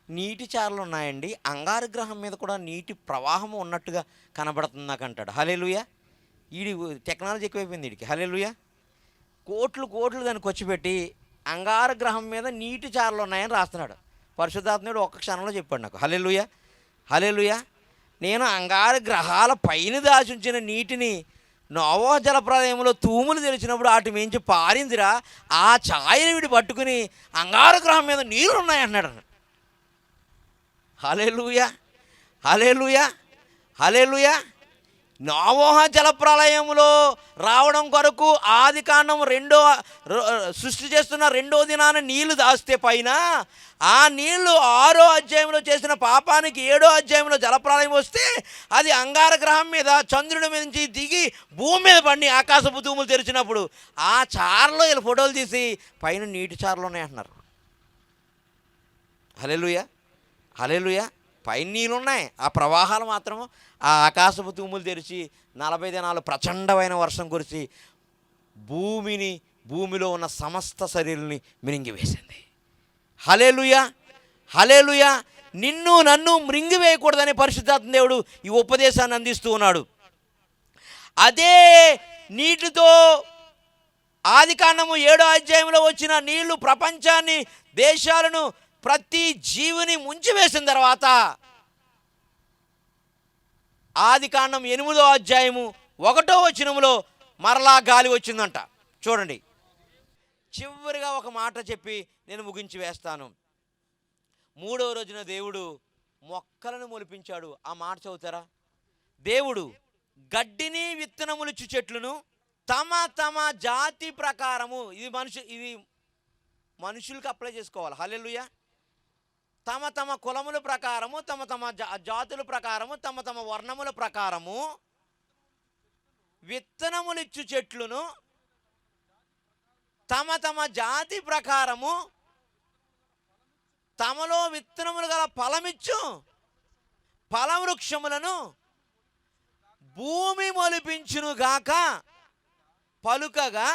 నీటి చారలు ఉన్నాయండి, అంగార గ్రహం మీద కూడా నీటి ప్రవాహం ఉన్నట్టుగా కనబడుతుంది నాకు అంటాడు. హల్లెలూయా. వీడి టెక్నాలజీ ఎక్కువైపోయింది వీడికి. హల్లెలూయా. కోట్లు దానికి వచ్చిపెట్టి అంగార గ్రహం మీద నీటి చారలు ఉన్నాయని రాస్తున్నాడు. పరిశుద్ధాత్ముడు ఒక్క క్షణంలో చెప్పాడు నాకు. హల్లెలూయా, హల్లెలూయా. నేను అంగార గ్రహాల పైన దాచుంచిన నీటిని నోవహు జలప్రలయంలో తూములు తెలిసినప్పుడు వాటి మించి పారిందిరా, ఆ ఛాయని వీడు పట్టుకుని అంగార గ్రహం మీద నీళ్ళు ఉన్నాయంటున్నాడు. హల్లెలూయా, హల్లెలూయా, హల్లెలూయా. నోవహు జలప్రలయంలో రావడం కొరకు ఆది కాండం సృష్టి చేస్తున్న 2వ దినాన నీళ్లు దాస్తే పైన, ఆ నీళ్లు 6వ అధ్యాయంలో చేసిన పాపానికి 7వ అధ్యాయంలో జలప్రలయం వస్తే అది అంగార గ్రహం మీద చంద్రుడి మీద నుంచి దిగి భూమి మీద పడి ఆకాశపు తూములు తెరిచినప్పుడు ఆ చారలో వీళ్ళు ఫోటోలు తీసి పైన నీటి చారలు ఉన్నాయంటున్నారు. హల్లెలూయా, హల్లెలూయా. పైన నీళ్ళు ఉన్నాయి, ఆ ప్రవాహాలు మాత్రము ఆ ఆకాశపు తూములు తెరిచి 40 దినాలు ప్రచండమైన వర్షం కురిసి భూమిలో ఉన్న సమస్త శరీరాన్ని మిరింగివేసింది. హల్లెలూయా, హల్లెలూయా. నిన్ను నన్ను మృంగివేయకూడదని పరిశుద్ధాత్మ దేవుడు ఈ ఉపదేశాన్ని అందిస్తూ ఉన్నాడు. అదే నీటితో ఆది కాండము 7వ అధ్యాయంలో వచ్చిన నీళ్లు ప్రపంచాన్ని, దేశాలను, ప్రతి జీవిని ముంచివేసిన తర్వాత ఆది కాండం 8వ అధ్యాయము 1వ వచనములో మరలా గాలి వచ్చిందంట. చూడండి, చివరిగా ఒక మాట చెప్పి నేను ముగించి వేస్తాను. 3వ రోజున దేవుడు మొక్కలను మొలిపించాడు. ఆ మాట చదువుతారా? దేవుడు గడ్డిని విత్తనములిచ్చు చెట్లను తమ తమ జాతి ప్రకారము, ఇది మనుషులకు అప్లై చేసుకోవాలి. హల్లెలూయా. తమ తమ కులముల ప్రకారము, తమ తమ జాతుల ప్రకారము, తమ తమ వర్ణముల ప్రకారము విత్తనములిచ్చు చెట్లును తమ తమ జాతి ప్రకారము తమలో విత్తనములు గల ఫలమిచ్చు ఫలవృక్షములను భూమి మొలిపించునుగాక పలుకగా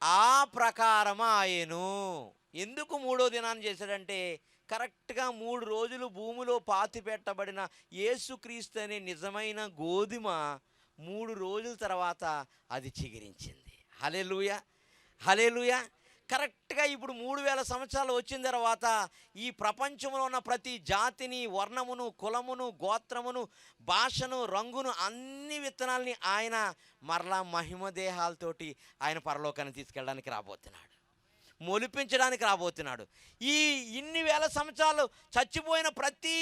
ఆ ప్రకారమాయెను. ఎందుకు 3వ దినాన్ని చేశాడంటే, కరెక్ట్గా 3 రోజులు భూమిలో పాతి పెట్టబడిన యేసుక్రీస్తు అనే నిజమైన గోధుమ 3 రోజుల తర్వాత అది చిగురించింది. హల్లెలూయా, హల్లెలూయా. కరెక్ట్గా ఇప్పుడు 3000 సంవత్సరాలు వచ్చిన తర్వాత ఈ ప్రపంచంలో ఉన్న ప్రతి జాతిని, వర్ణమును, కులమును, గోత్రమును, భాషను, రంగును, అన్ని విత్తనాలని ఆయన మరలా మహిమ దేహాలతోటి ఆయన పరలోకాన్ని తీసుకెళ్ళడానికి రాబోతున్నాడు. మొలిపించడానికి రాబోతున్నాడు. ఈ ఇన్ని వేల సంవత్సరాలు చచ్చిపోయిన ప్రతి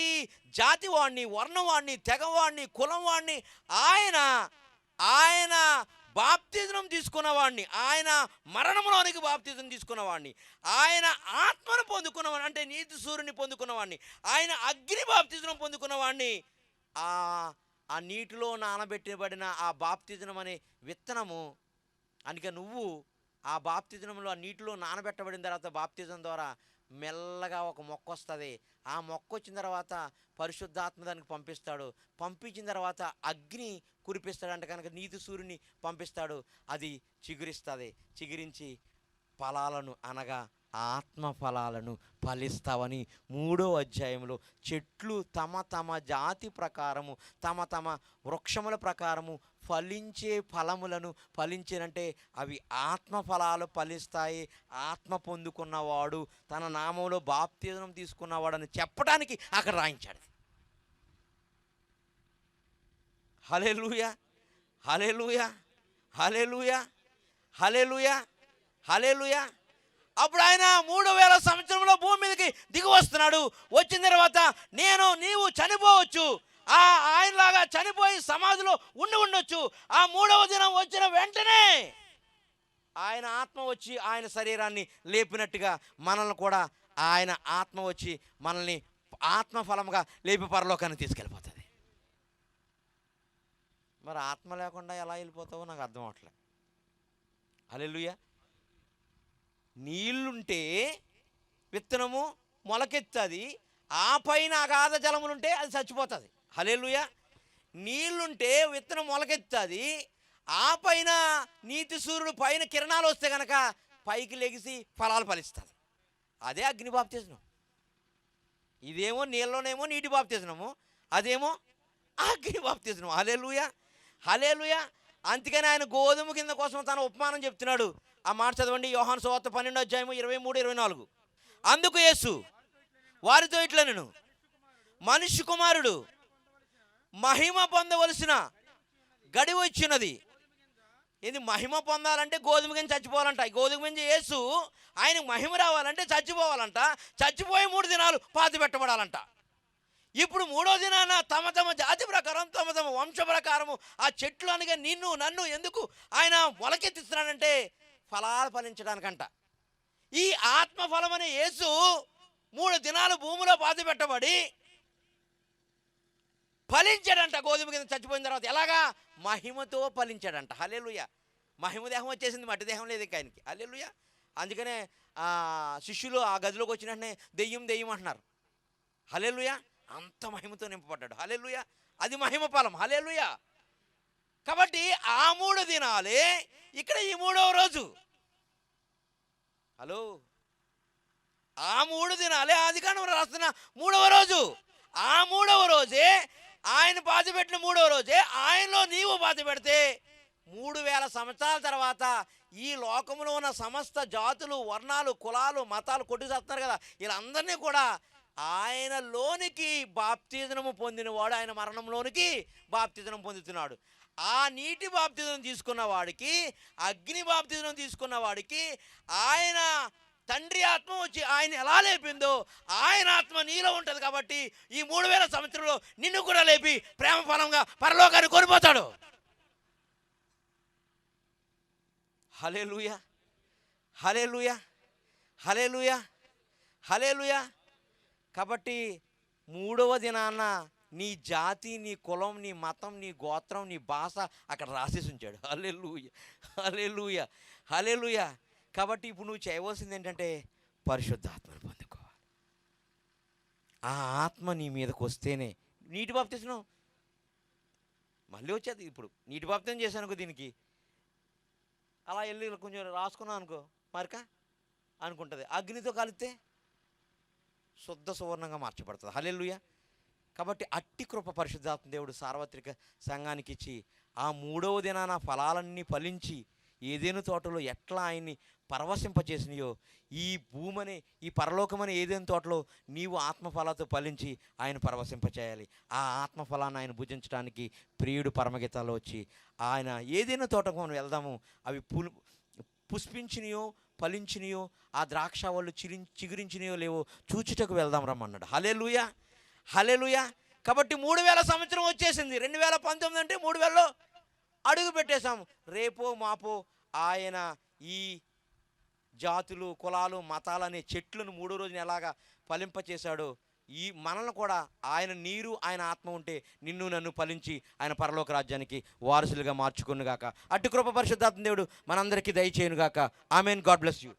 జాతి వాడిని, వర్ణం వాడిని, తెగవాడిని, కులం వాడిని ఆయన బాప్తిజం తీసుకున్నవాడిని, ఆయన మరణంలోనికి బాప్తిజం తీసుకున్నవాడిని, ఆయన ఆత్మను పొందుకున్నవాడిని, అంటే నీతి సూర్యుని పొందుకున్నవాడిని, ఆయన అగ్ని బాప్తిజం పొందుకున్నవాడిని, ఆ నీటిలో నానబెట్టబడిన ఆ బాప్తిజం అనే విత్తనము. అందుకే నువ్వు ఆ బాప్తిజంలో ఆ నీటిలో నానబెట్టబడిన తర్వాత బాప్తిజం ద్వారా మెల్లగా ఒక మొక్క వస్తుంది. ఆ మొక్క వచ్చిన తర్వాత పరిశుద్ధాత్మ దానికి పంపిస్తాడు. పంపించిన తర్వాత అగ్ని కురిపిస్తాడంట కనుక నీతి సూర్యుని పంపిస్తాడు. అది చిగురిస్తుంది. చిగురించి ఫలాలను అనగా ఆత్మ ఫలాలను ఫలిస్తావని 3వ అధ్యాయంలో చెట్లు తమ తమ జాతి ప్రకారము తమ తమ వృక్షముల ప్రకారము ఫలించే ఫలములను ఫలించినంటే అవి ఆత్మ ఫలాలు ఫలిస్తాయి. ఆత్మ పొందుకున్నవాడు తన నామంలో బాప్తిజం తీసుకున్నవాడని చెప్పడానికి అక్కడ రాయించాడు. హల్లెలూయా, హల్లెలూయా, హల్లెలూయా, హల్లెలూయా, హల్లెలూయా. అప్పుడు ఆయన 3000 సంవత్సరంలో భూమి మీదకి దిగి వస్తున్నాడు. వచ్చిన తర్వాత నీవు చనిపోవచ్చు, ఆయనలాగా చనిపోయి సమాధిలో ఉండొచ్చు. ఆ 3వ దినం వచ్చిన వెంటనే ఆయన ఆత్మ వచ్చి ఆయన శరీరాన్ని లేపినట్టుగా మనల్ని కూడా ఆయన ఆత్మ వచ్చి మనల్ని ఆత్మఫలముగా లేపి పరలోకాన్ని తీసుకెళ్ళిపోతుంది. మరి ఆత్మ లేకుండా ఎలా వెళ్ళిపోతావో నాకు అర్థం అవట్లే. హల్లెలూయా. నీళ్ళుంటే విత్తనము మొలకెత్తది, ఆ పైన అగాధ జలములుంటే అది చచ్చిపోతుంది. హల్లెలూయా. నీళ్ళుంటే విత్తనం మొలకెత్తది, ఆ పైన నీతి సూర్యుడు పైన కిరణాలు వస్తే కనుక పైకి లెగిసి ఫలాలు ఫలిస్తుంది. అదే అగ్ని బాప్తిజం. ఇదేమో నీళ్ళలోనేమో నీటి బాప్తిజము, అదేమో అగ్ని బాప్తిజం. హల్లెలూయా, హల్లెలూయా. అందుకని ఆయన గోధుమ కింద కోసం తన ఉపమానం చెప్తున్నాడు. ఆ మాట చదవండి, యోహాను సువార్త 12వ అధ్యాయము 23-24. అందుకు యేసు వారితో ఇట్లనెను, మనుష్య కుమారుడు మహిమ పొందవలసిన గడివ వచ్చినది. ఇది మహిమ పొందాలంటే గోధుమ గింజ చచ్చిపోవాలంట. గోధుమ గింజ యేసు, ఆయనకు మహిమ రావాలంటే చచ్చిపోవాలంట. చచ్చిపోయి 3 దినాలు పాతి పెట్టబడాలంట. ఇప్పుడు 3వ దినాన తమ తమ జాతి ప్రకారం తమ తమ వంశ ప్రకారము ఆ చెట్లు అనగా నిన్ను నన్ను ఎందుకు ఆయన మొలకెత్తిస్తున్నాడంటే ఫలాలు ఫలించడానికంట. ఈ ఆత్మఫలం అనే యేసు 3 దినాలు భూమిలో పాతి పెట్టబడి ఫలించాడంట. గోధుమ కింద చచ్చిపోయిన తర్వాత ఎలాగా? మహిమతో ఫలించాడంట. హల్లెలూయా. మహిమ దేహం వచ్చేసింది, మట్టి దేహం లేదు ఇక ఆయనకి. హల్లెలూయా. అందుకనే శిష్యులు ఆ గదిలోకి వచ్చిన వెంటనే దెయ్యం దెయ్యం అంటున్నారు. హల్లెలూయా. అంత మహిమతో నింపబడ్డాడు. హల్లెలూయా. అది మహిమ ఫలం. హల్లెలూయా. కాబట్టి ఆ 3 దినాలే ఇక్కడ ఈ 3వ రోజు. హలో, ఆ 3 దినాలే ఆదికాండం రాస్తున్న 3వ రోజు. ఆ 3వ రోజే ఆయన పాతి పెట్టిన 3వ రోజే ఆయనలో నీవు పాతి పెడితే 3000 సంవత్సరాల తర్వాత ఈ లోకంలో ఉన్న సమస్త జాతులు, వర్ణాలు, కులాలు, మతాలు కొట్టుచేస్తున్నారు కదా, వీళ్ళందరినీ కూడా ఆయనలోనికి బాప్తిజము పొందినవాడు ఆయన మరణంలోనికి బాప్తిజం పొందుతున్నాడు. ఆ నీటి బాప్తిజం తీసుకున్న వాడికి, అగ్ని బాప్తిజం తీసుకున్న వాడికి ఆయన తండ్రి ఆత్మ వచ్చి ఆయన ఎలా లేపిందో ఆయన ఆత్మ నీలో ఉంటుంది. కాబట్టి ఈ 3000 సంవత్సరంలో నిన్ను కూడా లేపి ప్రేమ ఫలంగా పరలోకాన్ని కొనిపోతాడు. హల్లెలూయా, హల్లెలూయా, హల్లెలూయా, హల్లెలూయా. కాబట్టి 3వ దినాన నీ జాతి, నీ కులం, నీ మతం, నీ గోత్రం, నీ భాష అక్కడ రాసేసి ఉంచాడు. హల్లెలూయా, హల్లెలూయా, హల్లెలూయా. కాబట్టి ఇప్పుడు నువ్వు చేయవలసింది ఏంటంటే పరిశుద్ధాత్మను పొందుకోవాలి. ఆ ఆత్మ నీ మీదకి వస్తేనే నీటి బాప్తిజం మళ్ళీ వచ్చేది. ఇప్పుడు నీటి బాప్తిజం చేశాను అనుకో, దీనికి అలా వెళ్ళి కొంచెం రాసుకున్నాను అనుకో, మరిక అనుకుంటుంది. అగ్నితో కలిస్తే శుద్ధ సువర్ణంగా మార్చబడుతుంది. హల్లెలూయా. కాబట్టి అట్టి కృప పరిశుద్ధాత్మ దేవుడు సార్వత్రిక సంఘానికి ఇచ్చి ఆ 3వ దినాన ఫలాలన్నీ ఫలించి ఏదేను తోటలో ఎట్లా ఆయన్ని పరవశింపచేసినాయో ఈ భూమని, ఈ పరలోకమని ఏదేను తోటలో నీవు ఆత్మఫలాలతో ఫలించి ఆయన పరవశింపచేయాలి. ఆ ఆత్మఫలాన్ని ఆయన భుజించడానికి ప్రియుడు పరమగీతాల్లో వచ్చి ఆయన ఏదైనా తోటకు మనం వెళ్దాము, అవి పుష్పించినయో ఫలించినయో, ఆ ద్రాక్ష వాళ్ళు చిగురించినయో లేవో చూచుటకు వెళ్దాం రమ్మన్నాడు. హల్లెలూయా, హల్లెలూయా. కాబట్టి 3000 సంవత్సరం వచ్చేసింది. 2019 అంటే 3000లో అడుగు పెట్టేశాము. రేపో మాపో ఆయన ఈ జాతులు, కులాలు, మతాలు అనే చెట్లను 3వ రోజున ఎలాగా ఫలింపచేశాడో, ఈ మనల్ని కూడా ఆయన నీరు, ఆయన ఆత్మ ఉంటే నిన్ను నన్ను ఫలించి ఆయన పరలోక రాజ్యానికి వారసులుగా మార్చుకొనుగాక. అటు కృప పరిశుద్ధాత్మ దేవుడు మనందరికీ దయచేయునుగాక. ఆమేన్. God bless you.